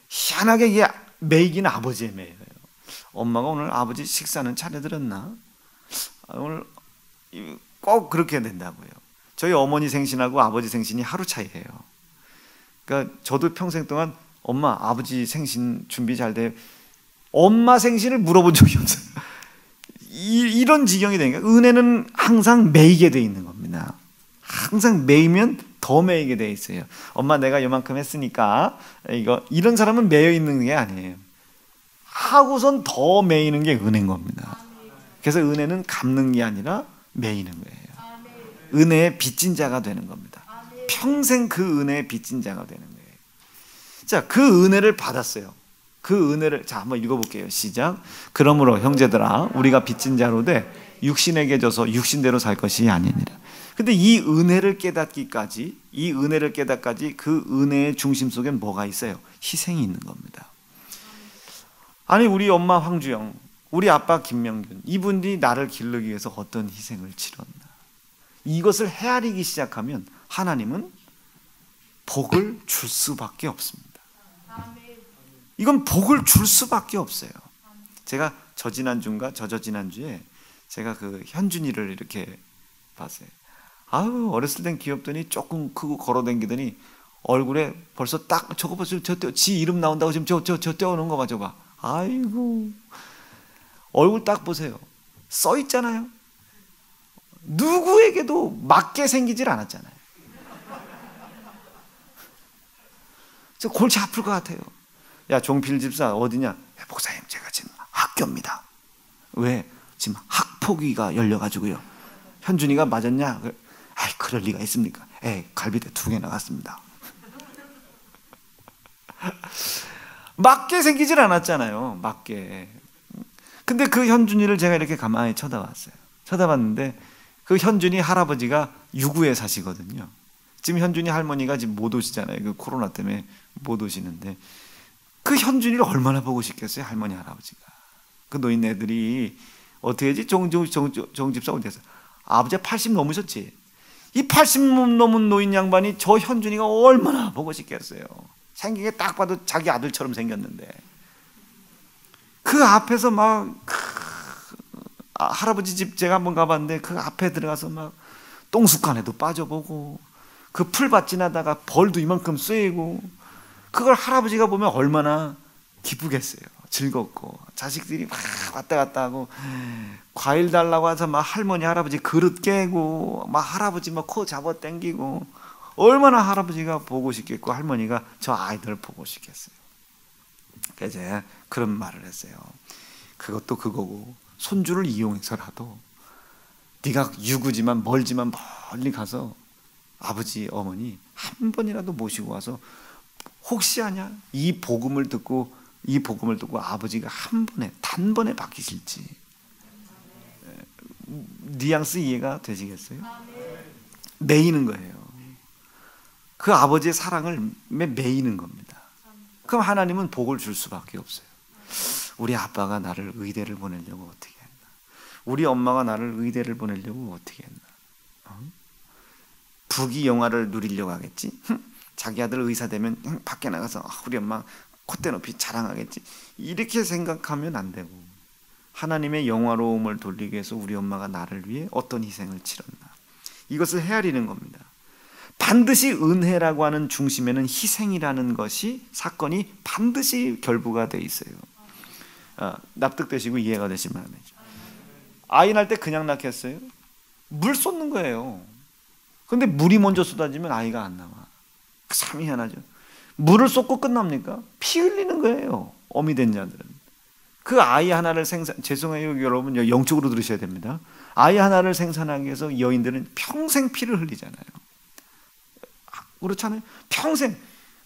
희한하게 이게 매이기는 아버지에 매여요. 엄마가 오늘 아버지 식사는 차려드렸나? 오늘 꼭 그렇게 된다고요. 저희 어머니 생신하고 아버지 생신이 하루 차이예요. 그러니까 저도 평생 동안 엄마 아버지 생신 준비 잘 돼요. 엄마 생신을 물어본 적이 없어요. 이런 지경이 되니까 은혜는 항상 매이게 돼 있는 겁니다. 항상 매이면 더 매이게 돼 있어요. 엄마 내가 요만큼 했으니까 이런 사람은 매여 있는 게 아니에요. 하고선 더 매이는 게 은혜인 겁니다. 그래서 은혜는 갚는 게 아니라 매이는 거예요. 은혜의 빚진 자가 되는 겁니다. 평생 그 은혜의 빚진 자가 되는 거예요. 자, 그 은혜를 받았어요. 그 은혜를 한번 읽어볼게요. 시작. 그러므로 형제들아 우리가 빚진 자로 돼 육신에게 져서 육신대로 살 것이 아니니라. 근데 이 은혜를 깨닫기까지 그 은혜의 중심 속엔 뭐가 있어요? 희생이 있는 겁니다. 아니 우리 엄마 황주영, 우리 아빠 김명균, 이분들이 나를 기르기 위해서 어떤 희생을 치렀나? 이것을 헤아리기 시작하면 하나님은 복을 줄 수밖에 없습니다. 이건 복을 줄 수밖에 없어요. 제가 저지난주인가 저저지난주에 제가 그 현준이를 이렇게 봤어요. 어렸을 땐 귀엽더니 조금 크고 걸어다니더니 얼굴에 벌써 딱 저거 보세요. 지 이름 나온다고 지금 저 떼어놓은 거 봐. 저거 봐. 아이고 얼굴 딱 보세요. 써 있잖아요. 누구에게도 맞게 생기질 않았잖아요. 저 골치 아플 것 같아요. 야 종필 집사 어디냐? 목사님 제가 지금 학교입니다. 왜? 지금 학폭위가 열려가지고요. 현준이가 맞았냐? 그럴 리가 있습니까? 갈비대 2개 나갔습니다. 맞게 생기질 않았잖아요. 맞게. 근데 그 현준이를 제가 이렇게 가만히 쳐다봤어요. 쳐다봤는데 그 현준이 할아버지가 유구에 사시거든요. 지금 현준이 할머니가 지금 못 오시잖아요. 그 코로나 때문에 못 오시는데 그 현준이를 얼마나 보고 싶겠어요. 할머니 할아버지가. 그 노인네들이 어떻게 하지? 정집사 어디에서? 아버지가 80 넘으셨지. 이 80 넘은 노인 양반이 저 현준이가 얼마나 보고 싶겠어요. 생긴 게 딱 봐도 자기 아들처럼 생겼는데 그 앞에서 막 할아버지 집 제가 한번 가봤는데 그 앞에 들어가서 막 똥숟간에도 빠져보고 그 풀밭 지나다가 벌도 이만큼 쐬고 그걸 할아버지가 보면 얼마나 기쁘겠어요. 즐겁고 자식들이 막 왔다 갔다 하고 과일 달라고 해서 막 할머니 할아버지 그릇 깨고 막 할아버지 막 코 잡아 당기고 얼마나 할아버지가 보고 싶겠고 할머니가 저 아이들 보고 싶겠어요. 그래서 제가 그런 말을 했어요. 그것도 그거고 손주를 이용해서라도 네가 유구지만 멀지만 멀리 가서 아버지 어머니 한 번이라도 모시고 와서 혹시 아냐 이 복음을 듣고 아버지가 한 번에 단번에 바뀌실지. 뉘앙스 이해가 되시겠어요? 매이는 거예요. 그 아버지의 사랑을 매이는 겁니다. 그럼 하나님은 복을 줄 수밖에 없어요. 우리 아빠가 나를 의대를 보내려고 어떻게 했나? 우리 엄마가 나를 의대를 보내려고 어떻게 했나? 부귀 영화를 누리려고 하겠지? 자기 아들 의사 되면 밖에 나가서 우리 엄마 콧대 높이 자랑하겠지? 이렇게 생각하면 안 되고 하나님의 영화로움을 돌리기 위해서 우리 엄마가 나를 위해 어떤 희생을 치렀나? 이것을 헤아리는 겁니다. 반드시 은혜라고 하는 중심에는 희생이라는 것이 사건이 반드시 결부가 돼 있어요. 납득되시고 이해가 되시면 하죠. 아이 낳을 때 그냥 낳겠어요? 물 쏟는 거예요. 근데 물이 먼저 쏟아지면 아이가 안 나와. 참 희한하죠. 물을 쏟고 끝납니까? 피 흘리는 거예요. 어미 된 자들은. 그 아이 하나를 죄송해요 여러분, 영적으로 들으셔야 됩니다. 아이 하나를 생산하기 위해서 여인들은 평생 피를 흘리잖아요. 그렇잖아요. 평생.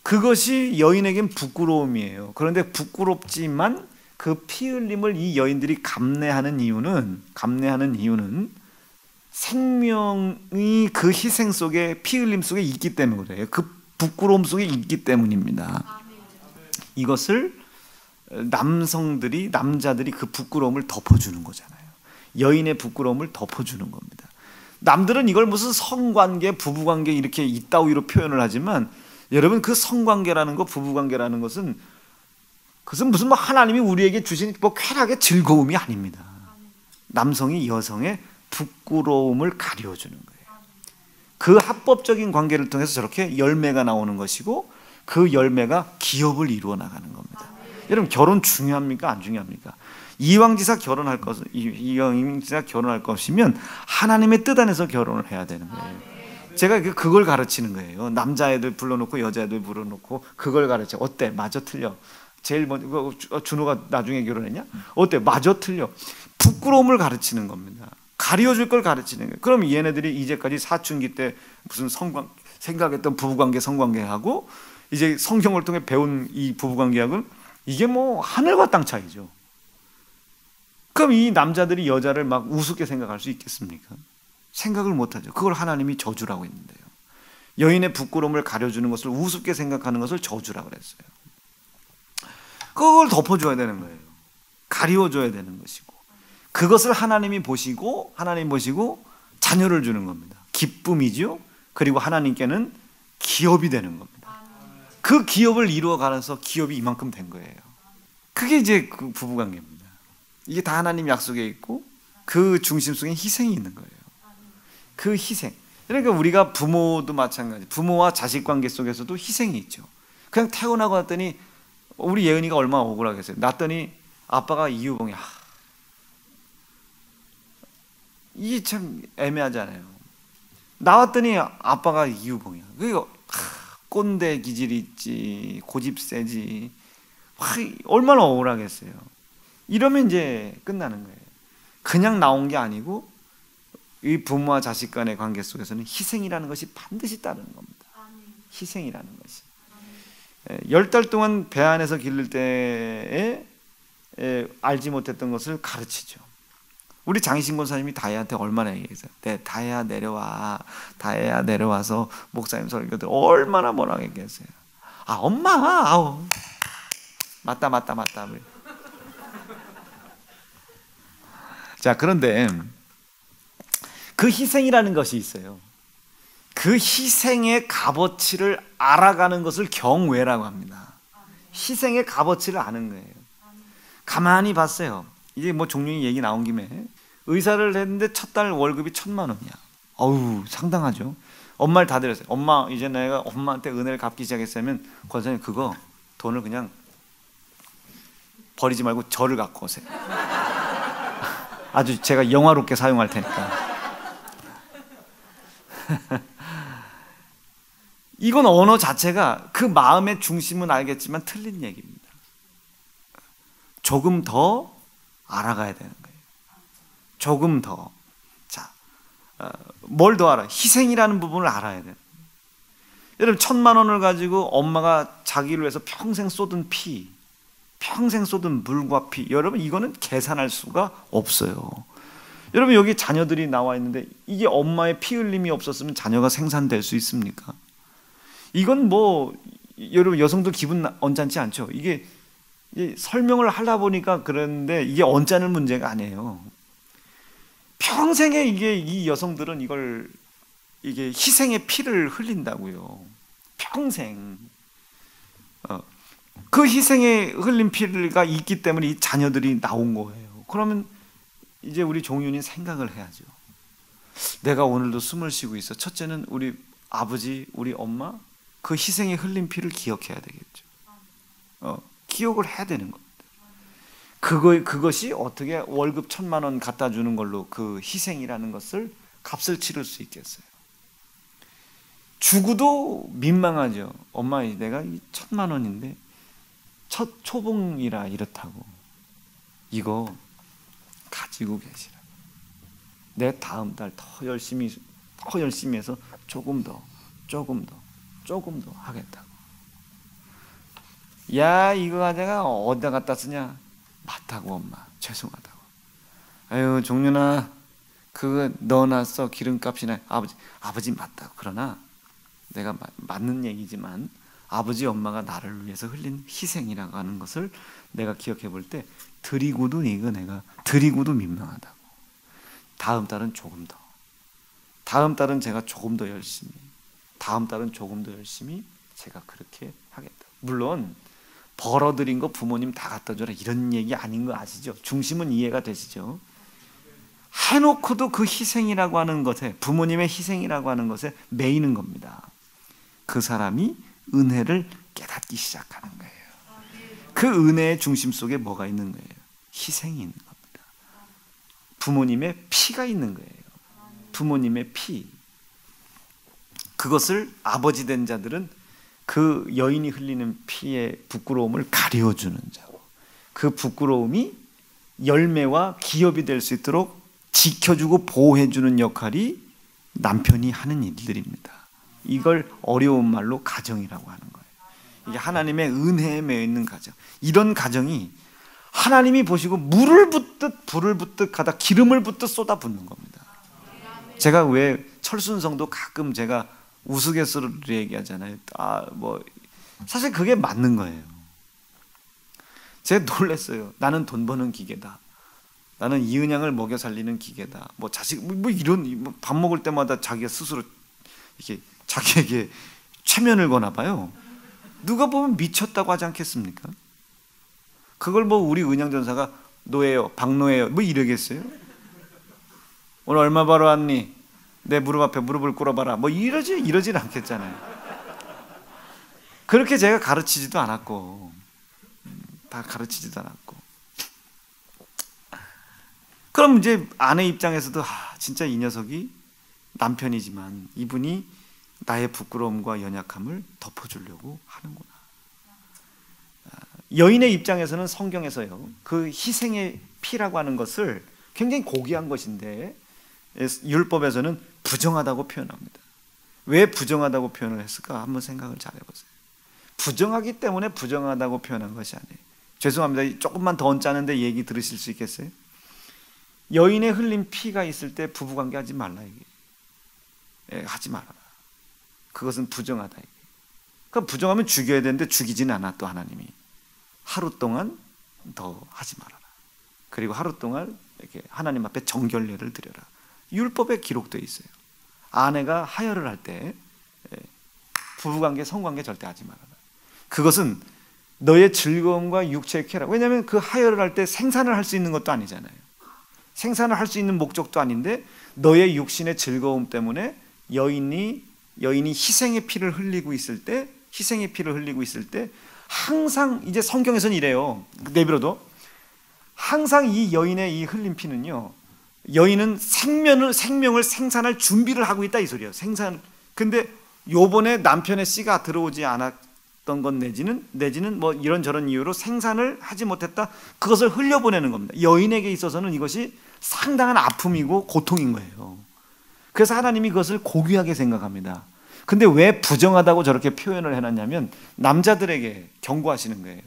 그것이 여인에겐 부끄러움이에요. 그런데 부끄럽지만 그 피 흘림을 이 여인들이 감내하는 이유는 생명이 그 희생 속에 피 흘림 속에 있기 때문에 그래요. 그 부끄러움 속에 있기 때문입니다. 이것을 남자들이 그 부끄러움을 덮어주는 거잖아요. 여인의 부끄러움을 덮어주는 겁니다. 남들은 이걸 무슨 성관계, 부부관계 이렇게 이따위로 표현을 하지만 여러분 그 성관계라는 것, 부부관계라는 것은 그것은 무슨 하나님이 우리에게 주신 쾌락의 즐거움이 아닙니다. 남성이 여성의 부끄러움을 가려주는 거예요. 그 합법적인 관계를 통해서 저렇게 열매가 나오는 것이고 그 열매가 기업을 이루어 나가는 겁니다. 여러분 결혼 중요합니까? 안 중요합니까? 이왕지사 결혼할 것이면 하나님의 뜻 안에서 결혼을 해야 되는 거예요. 제가 그걸 가르치는 거예요. 남자애들 불러놓고 여자애들 불러놓고 그걸 가르쳐. 어때? 맞아 틀려? 제일 먼저 준호가 나중에 결혼했냐? 어때? 맞아 틀려? 부끄러움을 가르치는 겁니다. 가려줄 걸 가르치는 거예요. 그럼 얘네들이 이제까지 사춘기 때 무슨 생각했던 부부관계 성관계하고 이제 성경을 통해 배운 이 부부관계하고는 이게 하늘과 땅 차이죠. 그럼 이 남자들이 여자를 막 우습게 생각할 수 있겠습니까? 생각을 못하죠. 그걸 하나님이 저주라고 했는데요. 여인의 부끄러움을 가려주는 것을 우습게 생각하는 것을 저주라고 그랬어요. 그걸 덮어줘야 되는 거예요. 가리워줘야 되는 것이고 그것을 하나님 보시고 자녀를 주는 겁니다. 기쁨이죠. 그리고 하나님께는 기업이 되는 겁니다. 그 기업을 이루어가면서 기업이 이만큼 된 거예요. 그게 이제 그 부부관계입니다. 이게 다 하나님 약속에 있고 그 중심 속에 희생이 있는 거예요. 그 희생. 그러니까 우리가 부모도 마찬가지. 부모와 자식 관계 속에서도 희생이 있죠. 그냥 태어나고 났더니 우리 예은이가 얼마나 억울하겠어요. 낳았더니 아빠가 이유봉이야. 이게 참 애매하잖아요. 나왔더니 아빠가 이유봉이야. 그리고 꼰대 기질이 있지, 고집 세지. 얼마나 억울하겠어요. 이러면 이제 끝나는 거예요. 그냥 나온 게 아니고 이 부모와 자식 간의 관계 속에서는 희생이라는 것이 반드시 따르는 겁니다. 희생이라는 것이. 10달 동안 배 안에서 기를 때에 알지 못했던 것을 가르치죠. 우리 장희신 권사님이 다혜한테 얼마나 얘기했어요. 다혜야 내려와. 다혜야 내려와서 목사님 설교들 얼마나 뭐라고 얘기했어요. 엄마 아우 맞다. 자, 그런데 그 희생이라는 것이 있어요. 그 희생의 값어치를 알아가는 것을 경외라고 합니다. 희생의 값어치를 아는 거예요. 가만히 봤어요. 이제 종류의 얘기 나온 김에 의사를 했는데 첫 달 월급이 1,000만 원이야. 어우, 상당하죠. 엄마를 다 드렸어요. 엄마, 이제 내가 엄마한테 은혜를 갚기 시작했으면 권사님 그거 돈을 그냥 버리지 말고 저를 갖고 오세요. 아주 제가 영화롭게 사용할 테니까. 이건 언어 자체가 그 마음의 중심은 알겠지만 틀린 얘기입니다. 조금 더 알아가야 되는 거예요. 조금 더. 자, 뭘 더 알아? 희생이라는 부분을 알아야 돼요. 여러분 1,000만 원을 가지고 엄마가 자기를 위해서 평생 쏟은 피, 평생 쏟은 물과 피, 여러분 이거는 계산할 수가 없어요. 여러분 여기 자녀들이 나와 있는데 이게 엄마의 피 흘림이 없었으면 자녀가 생산될 수 있습니까? 이건 뭐 여러분 여성들 기분 언짢지 않죠? 이게 설명을 하다 보니까 그런데 이게 언짢은 문제가 아니에요. 평생에 이 여성들은 이게 희생의 피를 흘린다고요. 평생. 그 희생의 흘린 피가 있기 때문에 이 자녀들이 나온 거예요. 그러면 이제 우리 종윤이 생각을 해야죠. 내가 오늘도 숨을 쉬고 있어. 첫째는 우리 아버지, 우리 엄마 그 희생의 흘린 피를 기억해야 되겠죠. 기억을 해야 되는 겁니다. 그것이 어떻게 월급 1,000만 원 갖다 주는 걸로 그 희생이라는 것을 값을 치를 수 있겠어요? 주고도 민망하죠. 엄마 내가 1,000만 원인데 첫 초봉이라 이렇다고 이거 가지고 계시라. 내 다음 달 더 열심히 해서 조금 더 하겠다고. 야 이거 가져가 어디다 갖다 쓰냐? 맞다고 엄마 죄송하다고. 아유 종윤아 그거 넣어놨어 기름값이나. 아버지 맞다고. 그러나 내가 맞는 얘기지만 아버지 엄마가 나를 위해서 흘린 희생이라고 하는 것을 내가 기억해 볼 때 드리고도 민망하다고. 다음 달은 조금 더, 다음 달은 제가 조금 더 열심히, 다음 달은 조금 더 열심히 제가 그렇게 하겠다. 물론 벌어들인 거 부모님 다 갖다 줘라 이런 얘기 아닌 거 아시죠? 중심은 이해가 되시죠? 해놓고도 그 희생이라고 하는 것에, 부모님의 희생이라고 하는 것에 매이는 겁니다. 그 사람이 은혜를 깨닫기 시작하는 거예요. 그 은혜의 중심 속에 뭐가 있는 거예요? 희생이 있는 겁니다. 부모님의 피가 있는 거예요. 부모님의 피. 그것을 아버지 된 자들은 그 여인이 흘리는 피의 부끄러움을 가려주는 자고, 그 부끄러움이 열매와 기업이 될 수 있도록 지켜주고 보호해주는 역할이 남편이 하는 일들입니다. 이걸 어려운 말로 가정이라고 하는 거예요. 이게 하나님의 은혜에 매여 있는 가정. 이런 가정이 하나님이 보시고 물을 붓듯 불을 붓듯 하다 기름을 붓듯 쏟아붓는 겁니다. 제가 왜 철순성도 가끔 제가 우스갯소리로 얘기하잖아요. 사실 그게 맞는 거예요. 제가 놀랐어요. 나는 돈 버는 기계다. 나는 이은양을 먹여 살리는 기계다. 자식 이런 밥 먹을 때마다 자기가 스스로 이렇게 자기에게 최면을 거나 봐요. 누가 보면 미쳤다고 하지 않겠습니까? 그걸 우리 은양 전사가 노예요, 박노예요 이러겠어요? 오늘 얼마 벌어왔니? 내 무릎 앞에 무릎을 꿇어봐라 이러진 않겠잖아요. 그렇게 제가 가르치지도 않았고, 다 가르치지도 않았고. 그럼 이제 아내 입장에서도 진짜 이 녀석이 남편이지만 이분이 나의 부끄러움과 연약함을 덮어주려고 하는구나. 여인의 입장에서는 성경에서요, 그 희생의 피라고 하는 것을 굉장히 고귀한 것인데 율법에서는 부정하다고 표현합니다. 왜 부정하다고 표현을 했을까? 한번 생각을 잘 해보세요. 부정하기 때문에 부정하다고 표현한 것이 아니에요. 죄송합니다. 조금만 더 얹자는데 얘기 들으실 수 있겠어요? 여인의 흘린 피가 있을 때 부부관계 하지 말라 얘기해요. 하지 말아라. 그것은 부정하다 얘기해요. 그러니까 부정하면 죽여야 되는데 죽이지는 않아. 또 하나님이 하루 동안 더 하지 말아라. 그리고 하루 동안 이렇게 하나님 앞에 정결례를 드려라. 율법에 기록되어 있어요. 아내가 하혈을 할 때 부부관계, 성관계 절대 하지 말아라. 그것은 너의 즐거움과 육체의 쾌락. 왜냐하면 그 하혈을 할 때 생산을 할 수 있는 것도 아니잖아요. 생산을 할 수 있는 목적도 아닌데 너의 육신의 즐거움 때문에 여인이 희생의 피를 흘리고 있을 때 항상 이제 성경에서는 이래요. 내비로도 항상 이 여인의 이 흘린 피는요, 여인은 생명을 생산할 준비를 하고 있다 이 소리예요. 근데 요번에 남편의 씨가 들어오지 않았던 것 내지는 뭐 이런저런 이유로 생산을 하지 못했다, 그것을 흘려보내는 겁니다. 여인에게 있어서는 이것이 상당한 아픔이고 고통인 거예요. 그래서 하나님이 그것을 고귀하게 생각합니다. 근데 왜 부정하다고 저렇게 표현을 해놨냐면 남자들에게 경고하시는 거예요.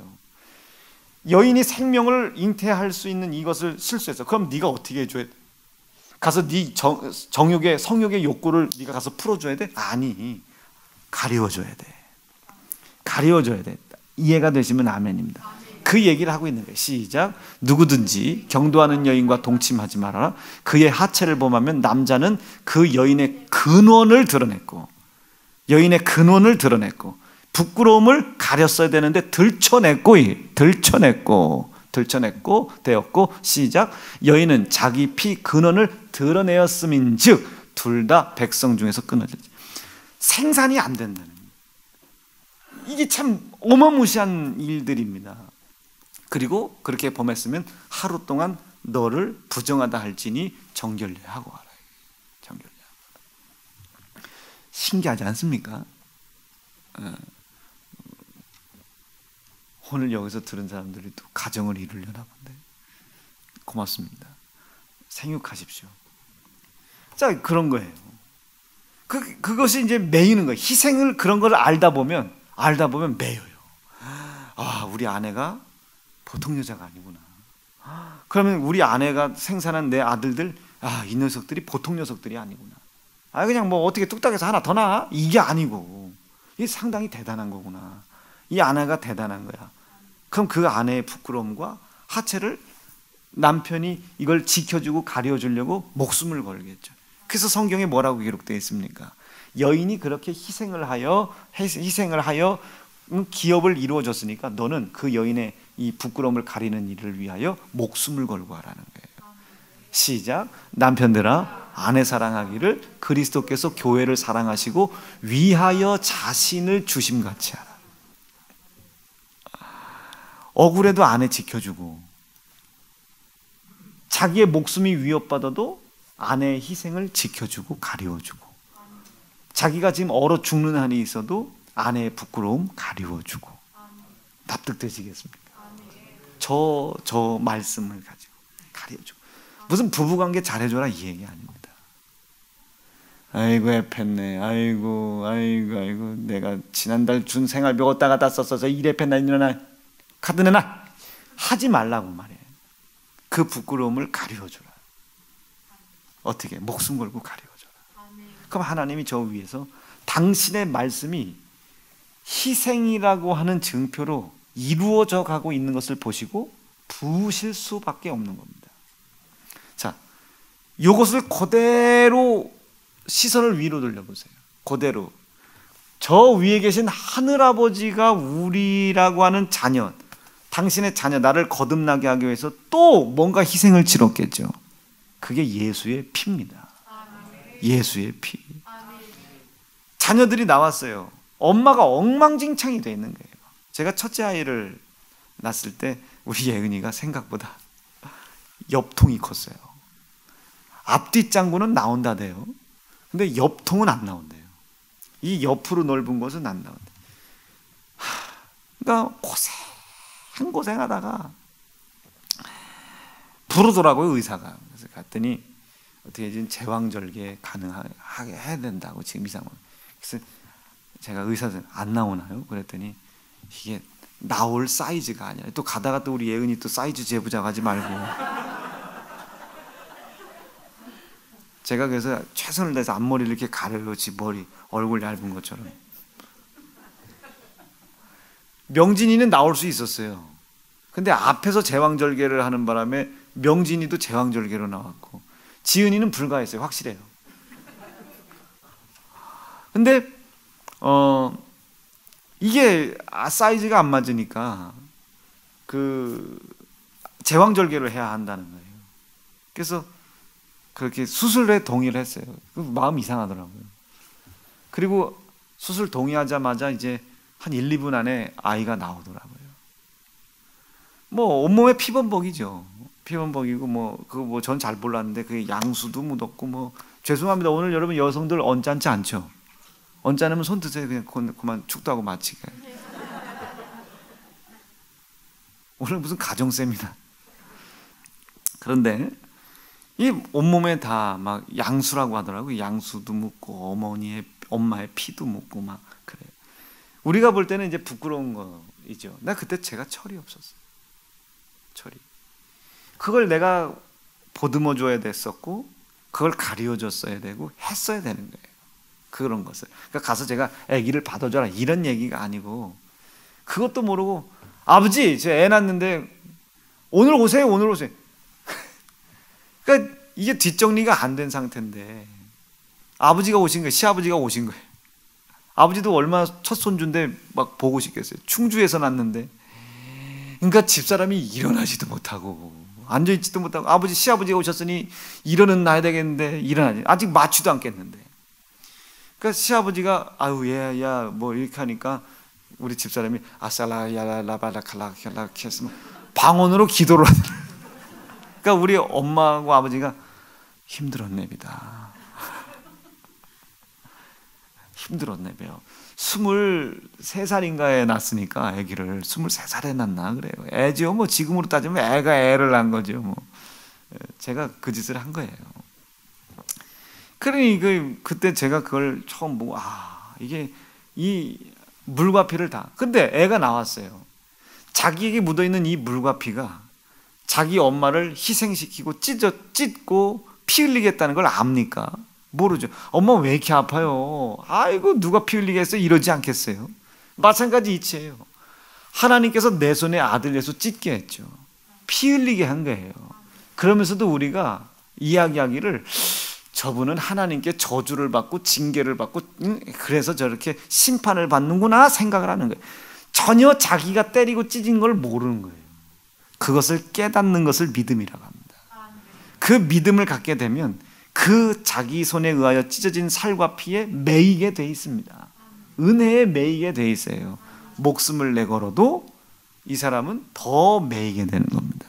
여인이 생명을 잉태할 수 있는 이것을 실수했어. 그럼 네가 어떻게 해줘야 돼? 가서 네 성욕의 욕구를 네가 가서 풀어줘야 돼? 아니, 가리워줘야 돼. 가리워줘야 돼. 이해가 되시면 아멘입니다. 그 얘기를 하고 있는 거예요. 시작. 누구든지 경도하는 여인과 동침하지 말아라. 그의 하체를 범하면 남자는 그 여인의 근원을 드러냈고 부끄러움을 가렸어야 되는데 들춰냈고 되었고. 시작. 여인은 자기 피 근원을 드러내었음인즉 둘 다 백성 중에서 끊어졌지. 생산이 안 된다는, 이게 참 어마무시한 일들입니다. 그리고 그렇게 범했으면 하루 동안 너를 부정하다 할지니 정결례 하고 와라. 정결례. 신기하지 않습니까? 오늘 여기서 들은 사람들이 또 가정을 이루려나 본데 고맙습니다. 생육하십시오. 자, 그런 거예요. 그것이 이제 매이는 거예요. 희생을, 그런 걸 알다 보면 매여요. 아, 우리 아내가 보통 여자가 아니구나. 그러면 우리 아내가 생산한 내 아들들, 아, 이 녀석들이 보통 녀석들이 아니구나. 아, 그냥 뭐 어떻게 뚝딱해서 하나 더 낳아? 이게 아니고, 이게 상당히 대단한 거구나. 이 아내가 대단한 거야. 그럼 그 아내의 부끄러움과 하체를 남편이 이걸 지켜주고 가려주려고 목숨을 걸겠죠. 그래서 성경에 뭐라고 기록되어 있습니까? 여인이 그렇게 희생을 하여 기업을 이루어줬으니까 너는 그 여인의 이 부끄러움을 가리는 일을 위하여 목숨을 걸고 하라는 거예요. 시작. 남편들아, 아내 사랑하기를 그리스도께서 교회를 사랑하시고 위하여 자신을 주심같이 하라. 억울해도 아내 지켜주고, 자기의 목숨이 위협받아도 아내의 희생을 지켜주고 가리워주고, 자기가 지금 얼어 죽는 한이 있어도 아내의 부끄러움 가리워주고. 납득되시겠습니까? 저 말씀을 가지고 가려주고. 무슨 부부관계 잘해줘라 이 얘기 아닙니다. 아이고 애팼네. 아이고 내가 지난달 준 생활비 어디다 갖다 썼어서 이래 팼나 이러나 카드 내놔 하지 말라고 말해. 그 부끄러움을 가려줘라. 어떻게? 목숨 걸고 가려줘라. 그럼 하나님이 저 위에서 당신의 말씀이 희생이라고 하는 증표로 이루어져 가고 있는 것을 보시고 부으실 수밖에 없는 겁니다. 자, 이것을 그대로 시선을 위로 돌려보세요. 그대로 저 위에 계신 하늘아버지가 우리라고 하는 자녀, 당신의 자녀, 나를 거듭나게 하기 위해서 또 뭔가 희생을 치렀겠죠. 그게 예수의 피입니다. 예수의 피. 자녀들이 나왔어요. 엄마가 엉망진창이 돼 있는 거예요. 제가 첫째 아이를 낳았을 때 우리 예은이가 생각보다 옆통이 컸어요. 앞뒤 짱구는 나온다대요. 근데 옆통은 안 나온대요. 이 옆으로 넓은 것은 안 나온대요. 그러니까 고생하다가 부르더라고요, 의사가. 그래서 갔더니 어떻게 지금 제왕절개 가능하게 해야 된다고 지금 이 상황. 그래서 제가 의사들 안 나오나요? 그랬더니 이게 나올 사이즈가 아니라, 또 가다가 또 우리 예은이 또 사이즈 재부작 하지 말고. 제가 그래서 최선을 다해서 앞머리를 이렇게 가려요. 지 얼굴 얇은 것처럼. 명진이는 나올 수 있었어요. 근데 앞에서 제왕절개를 하는 바람에 명진이도 제왕절개로 나왔고 지은이는 불가했어요. 확실해요. 근데 이게 사이즈가 안 맞으니까 그 제왕절개를 해야 한다는 거예요. 그래서 그렇게 수술에 동의를 했어요. 마음 이상하더라고요. 그리고 수술 동의하자마자 이제 한 1, 2분 안에 아이가 나오더라고요. 뭐 온몸에 피범벅이죠. 피범벅이고 뭐 전 잘 몰랐는데 그게 양수도 묻었고 뭐 죄송합니다. 오늘 여러분 여성들 언짢지 않죠? 언짢으면 손 드세요. 그냥 그만 축도하고 마치게. 오늘 무슨 가정 세미나. 그런데 이 온몸에 다 막 양수라고 하더라고요. 양수도 묻고 엄마의 피도 묻고 막 그래요. 우리가 볼 때는 이제 부끄러운 거이죠. 나 그때 제가 철이 없었어요. 철이. 그걸 내가 보듬어 줘야 됐었고 그걸 가르쳐 줬어야 되고 했어야 되는 거예요. 그런 것을. 그러니까 가서 제가 아기를 받아줘라 이런 얘기가 아니고 그것도 모르고 아버지 저 애 낳는데 오늘 오세요. 그러니까 이게 뒷정리가 안 된 상태인데 아버지가 오신 거예요. 시아버지가 오신 거예요. 아버지도 얼마나 첫 손주인데 막 보고 싶겠어요. 충주에서 낳는데. 그러니까 집사람이 일어나지도 못하고 앉아있지도 못하고 아버지 시아버지가 오셨으니 일어는 나야 되겠는데 일어나지 아직 맞지도 않겠는데. 그러니까 시아버지가 아유 얘야 뭐 이렇게 하니까 우리 집사람이 아살라야라바라칼라칼라 했으면 방언으로 기도를 하더라고요. 그러니까 우리 엄마하고 아버지가 힘들었네비다. 힘들었네요. 23살인가에 낳았으니까 아기를 23살에 낳나 그래요. 애죠. 뭐 지금으로 따지면 애가 애를 낳은 거죠. 뭐 제가 그 짓을 한 거예요. 그러니 그때 제가 그걸 처음 보고 이게 이 물과 피를 다. 근데 애가 나왔어요. 자기에게 묻어 있는 이 물과 피가 자기 엄마를 희생시키고 찢고 피 흘리겠다는 걸 압니까? 모르죠. 엄마 왜 이렇게 아파요? 아이고 누가 피 흘리겠어요? 이러지 않겠어요? 마찬가지 이치예요. 하나님께서 내 손에 아들 예수 찢게 했죠. 피 흘리게 한 거예요. 그러면서도 우리가 이야기하기를 저분은 하나님께 저주를 받고 징계를 받고 그래서 저렇게 심판을 받는구나 생각을 하는 거예요. 전혀 자기가 때리고 찢은 걸 모르는 거예요. 그것을 깨닫는 것을 믿음이라고 합니다. 그 믿음을 갖게 되면 그 자기 손에 의하여 찢어진 살과 피에 매이게 돼 있습니다. 은혜에 매이게 돼 있어요. 목숨을 내걸어도 이 사람은 더 매이게 되는 겁니다.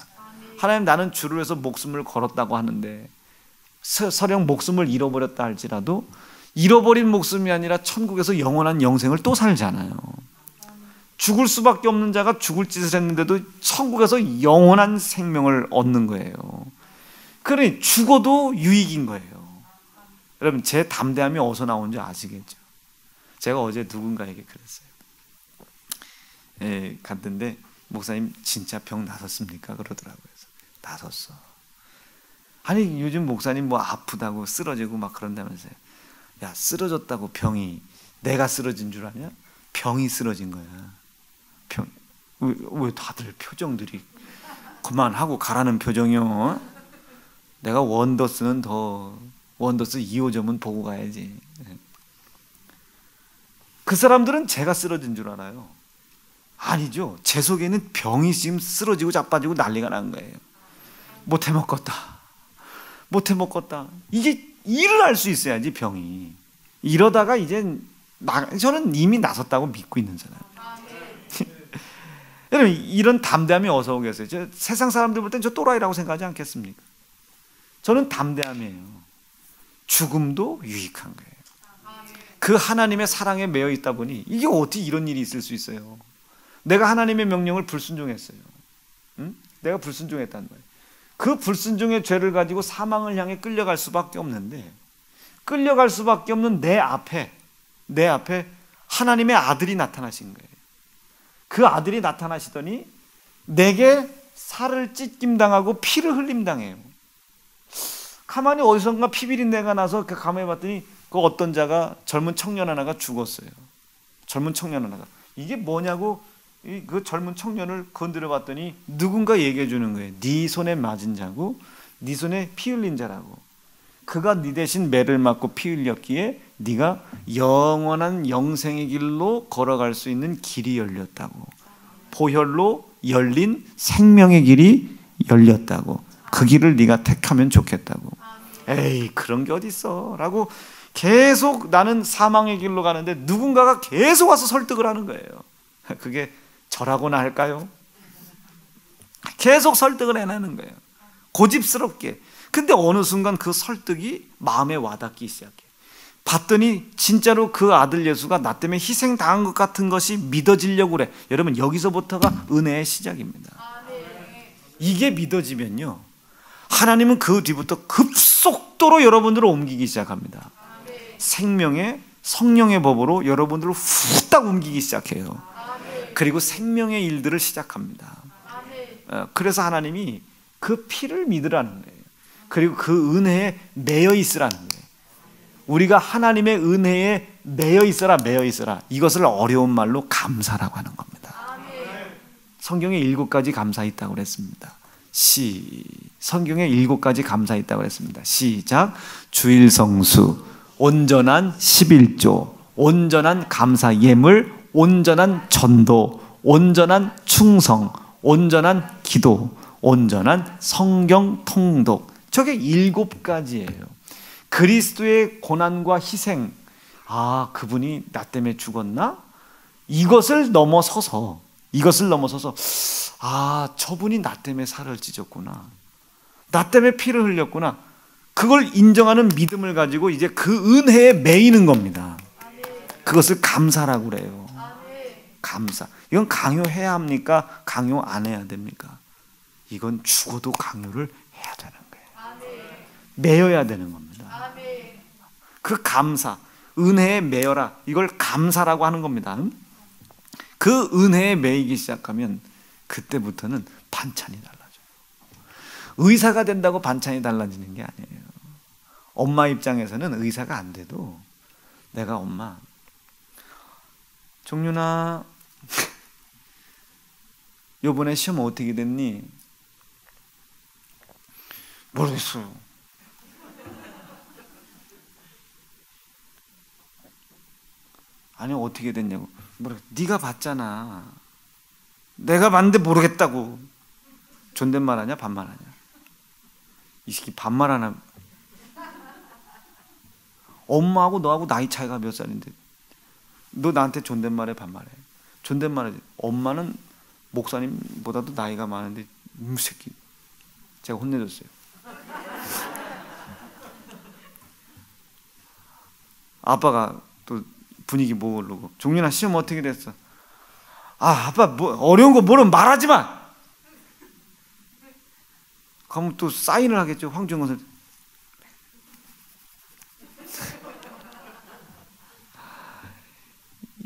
하나님 나는 주를 위해서 목숨을 걸었다고 하는데 설령 목숨을 잃어버렸다 할지라도 잃어버린 목숨이 아니라 천국에서 영원한 영생을 또 살잖아요. 죽을 수밖에 없는 자가 죽을 짓을 했는데도 천국에서 영원한 생명을 얻는 거예요. 그러니 죽어도 유익인 거예요. 여러분 제 담대함이 어디서 나온 줄 아시겠죠? 제가 어제 누군가에게 그랬어요. 갔는데 목사님 진짜 병 나섰습니까? 그러더라고요. 나섰어. 아니 요즘 목사님 뭐 아프다고 쓰러지고 막 그런다면서요. 야 쓰러졌다고 병이 내가 쓰러진 줄 아냐? 병이 쓰러진 거야. 왜 다들 표정들이 그만하고 가라는 표정이요? 내가 원더스 2호점은 보고 가야지. 그 사람들은 제가 쓰러진 줄 알아요. 아니죠. 제 속에는 병이 지금 쓰러지고 자빠지고 난리가 난 거예요. 못해 먹었다. 이게 일을 할 수 있어야지 병이. 이러다가 이제 저는 이미 나섰다고 믿고 있는 사람. 여러분 이런 담대함이 어디서 오겠어요? 세상 사람들 볼 땐 저 또라이라고 생각하지 않겠습니까? 저는 담대함이에요. 죽음도 유익한 거예요. 그 하나님의 사랑에 매여 있다 보니 이게 어떻게 이런 일이 있을 수 있어요? 내가 하나님의 명령을 불순종했어요. 응? 내가 불순종했다는 거예요. 그 불순종의 죄를 가지고 사망을 향해 끌려갈 수밖에 없는데 끌려갈 수밖에 없는 내 앞에 하나님의 아들이 나타나신 거예요. 그 아들이 나타나시더니 내게 살을 찢김당하고 피를 흘림당해요. 가만히 어디선가 피비린내가 나서 가만히 봤더니 그 어떤 자가 젊은 청년 하나가 죽었어요. 젊은 청년 하나가. 이게 뭐냐고 그 젊은 청년을 건드려 봤더니 누군가 얘기해 주는 거예요. 네 손에 맞은 자고 네 손에 피 흘린 자라고. 그가 네 대신 매를 맞고 피 흘렸기에 네가 영원한 영생의 길로 걸어갈 수 있는 길이 열렸다고. 보혈로 열린 생명의 길이 열렸다고. 그 길을 네가 택하면 좋겠다고. 에이 그런 게 어딨어 라고 계속 나는 사망의 길로 가는데 누군가가 계속 와서 설득을 하는 거예요. 그게 저라고나 할까요? 계속 설득을 해내는 거예요. 고집스럽게. 근데 어느 순간 그 설득이 마음에 와닿기 시작해. 봤더니 진짜로 그 아들 예수가 나 때문에 희생당한 것 같은 것이 믿어지려고 그래. 여러분, 여기서부터가 은혜의 시작입니다. 이게 믿어지면요, 하나님은 그 뒤부터 급속도로 여러분들을 옮기기 시작합니다. 생명의 성령의 법으로 여러분들을 후딱 옮기기 시작해요. 그리고 생명의 일들을 시작합니다. 그래서 하나님이 그 피를 믿으라는 거예요. 그리고 그 은혜에 매여 있으라는 거예요. 우리가 하나님의 은혜에 매여 있어라, 매여 있어라. 이것을 어려운 말로 감사라고 하는 겁니다. 성경에 7가지 감사 있다고 그랬습니다. 성경에 7가지 감사 있다고 그랬습니다. 시작. 주일성수, 온전한 11조, 온전한 감사 예물, 온전한 전도, 온전한 충성, 온전한 기도, 온전한 성경 통독. 저게 7가지예요. 그리스도의 고난과 희생, 그분이 나 때문에 죽었나? 이것을 넘어서서 저분이 나 때문에 살을 찢었구나, 나 때문에 피를 흘렸구나, 그걸 인정하는 믿음을 가지고 이제 그 은혜에 매이는 겁니다. 그것을 감사라고 그래요. 감사. 이건 강요해야 합니까? 강요 안 해야 됩니까? 이건 죽어도 강요를 해야 되는 거예요. 매여야 되는 겁니다. 그 감사, 은혜에 매여라, 이걸 감사라고 하는 겁니다. 그 은혜에 매이기 시작하면 그때부터는 반찬이 달라져요. 의사가 된다고 반찬이 달라지는 게 아니에요. 엄마 입장에서는 의사가 안 돼도 내가 엄마, 종윤아, 요번에 시험 어떻게 됐니? 모르겠어요. 아니, 어떻게 됐냐고. 네가 봤잖아. 내가 봤는데 모르겠다고. 존댓말하냐 반말하냐? 이 새끼 반말하나? 엄마하고 너하고 나이 차이가 몇 살인데 너 나한테 존댓말해 반말해? 존댓말해. 엄마는 목사님보다도 나이가 많은데 이 새끼. 제가 혼내줬어요. 아빠가 또 분위기 모으려고, 종윤아 시험 어떻게 됐어? 아빠 뭐 어려운 거 모르면 말하지 마. 그러면 또 사인을 하겠죠. 황중원 선생.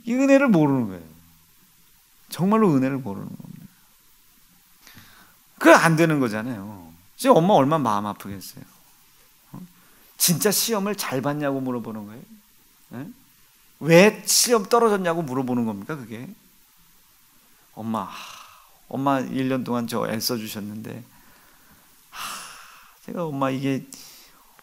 이 은혜를 모르는 거예요. 정말로 은혜를 모르는 겁니다. 그게 안 되는 거잖아요. 지금 엄마 얼마나 마음 아프겠어요. 진짜 시험을 잘 봤냐고 물어보는 거예요. 네? 왜 시험 떨어졌냐고 물어보는 겁니까 그게? 엄마 1년 동안 저 애써 주셨는데 제가 이게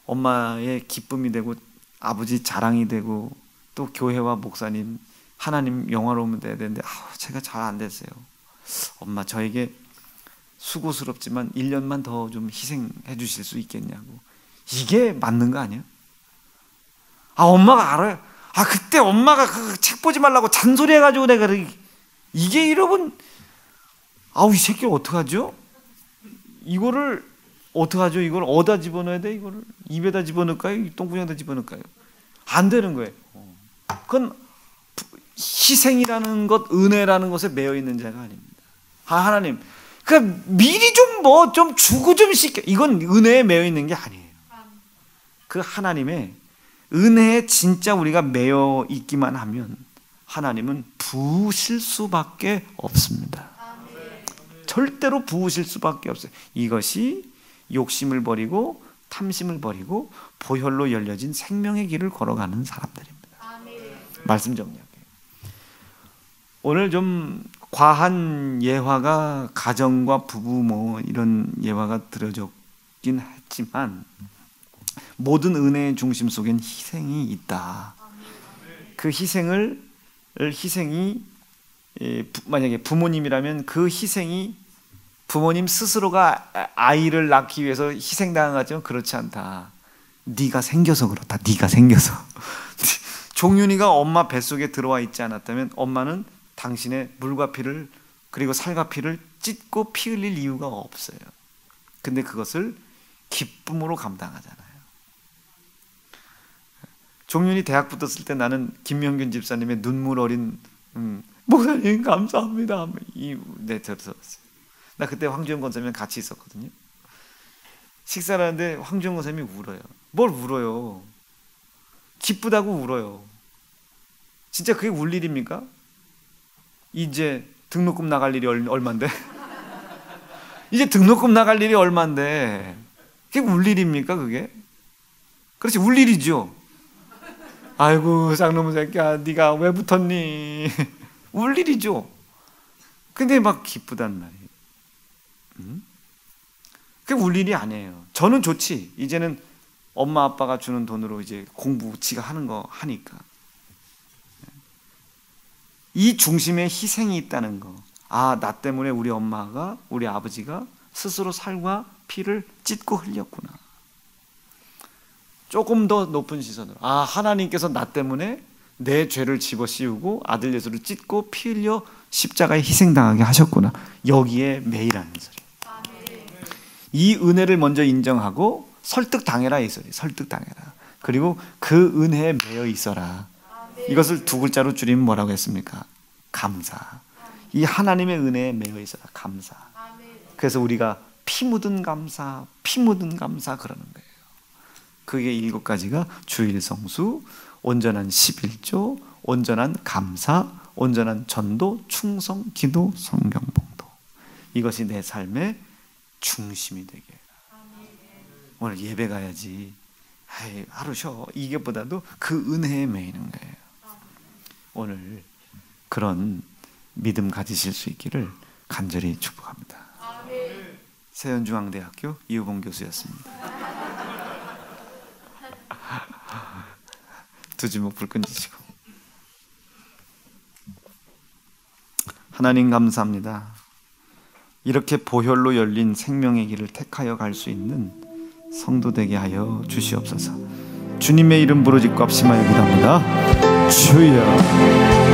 엄마의 기쁨이 되고 아버지 자랑이 되고 또 교회와 목사님 하나님 영화로우면 돼야 되는데 제가 잘 안 됐어요. 엄마 저에게 수고스럽지만 1년만 더 좀 희생해 주실 수 있겠냐고. 이게 맞는 거 아니에요? 엄마가 알아요. 그때 엄마가 그 책 보지 말라고 잔소리 해가지고 내가 이게 여러분, 이 새끼 어떡하죠? 이거를 어떡하죠? 이걸 어디다 집어넣어야 돼? 이거를 입에다 집어넣을까요? 똥구녕에다 집어넣을까요? 안 되는 거예요. 그건 희생이라는 것, 은혜라는 것에 매여 있는 자가 아닙니다. 하나님, 미리 좀 주고 좀 시켜. 이건 은혜에 매여 있는 게 아니에요. 그 하나님의 은혜에 진짜 우리가 매여 있기만 하면 하나님은 부으실 수밖에 없습니다. 절대로 부으실 수밖에 없어요. 이것이 욕심을 버리고 탐심을 버리고 보혈로 열려진 생명의 길을 걸어가는 사람들입니다. 말씀 정리할게요. 오늘 좀 과한 예화가 가정과 부부 이런 예화가 들어졌긴 했지만 모든 은혜의 중심 속엔 희생이 있다. 그 희생이 만약에 부모님이라면 그 희생이 부모님 스스로가 아이를 낳기 위해서 희생당한 것 같지만 그렇지 않다. 네가 생겨서 그렇다. 네가 생겨서. 종윤이가 엄마 뱃속에 들어와 있지 않았다면 엄마는 당신의 물과 피를 그리고 살과 피를 찢고 피 흘릴 이유가 없어요. 근데 그것을 기쁨으로 감당하잖아요. 종윤이 대학 붙었을 때 나는 김명균 집사님의 눈물 어린 목사님 감사합니다 네, 들었어요. 나 그때 황주영 권사님이랑 같이 있었거든요. 식사를 하는데 황주영 권사님이 울어요. 뭘 울어요? 기쁘다고 울어요. 진짜 그게 울 일입니까? 이제 등록금 나갈 일이 얼만데? 이제 등록금 나갈 일이 얼만데 그게 울 일입니까 그게? 그렇지, 울 일이죠. 아이고 쌍놈의 새끼야 네가 왜 붙었니? 울 일이죠. 근데 막 기쁘단 말이에요. 그게 울 일이 아니에요. 저는 좋지. 이제는 엄마 아빠가 주는 돈으로 이제 공부 지가 하는 거 하니까. 이 중심에 희생이 있다는 거. 아, 나 때문에 우리 엄마가 우리 아버지가 스스로 살과 피를 찢고 흘렸구나. 조금 더 높은 시선으로, 아, 하나님께서 나 때문에 내 죄를 집어씌우고 아들 예수를 찢고 피 흘려 십자가에 희생당하게 하셨구나. 여기에 매이라는 소리. 이 은혜를 먼저 인정하고 설득당해라 이 소리. 설득당해라. 그리고 그 은혜에 매여 있어라. 이것을 두 글자로 줄이면 뭐라고 했습니까? 감사. 이 하나님의 은혜에 매여 있어라. 감사. 그래서 우리가 피 묻은 감사, 피 묻은 감사 그러는 거예요. 그게 7가지가 주일 성수, 온전한 11조, 온전한 감사, 온전한 전도, 충성, 기도, 성경 봉도. 이것이 내 삶의 중심이 되게 해라. 오늘 예배 가야지. 아이, 하루 쉬어. 이게보다도 그 은혜에 매이는 거예요. 오늘 그런 믿음 가지실 수 있기를 간절히 축복합니다. 세연중앙대학교 이우봉 교수였습니다. 두 주먹 불 끈지시고. 하나님 감사합니다. 이렇게 보혈로 열린 생명의 길을 택하여 갈 수 있는 성도 되게 하여 주시옵소서. 주님의 이름 부르짖고 합심하여 기도합니다. 주여.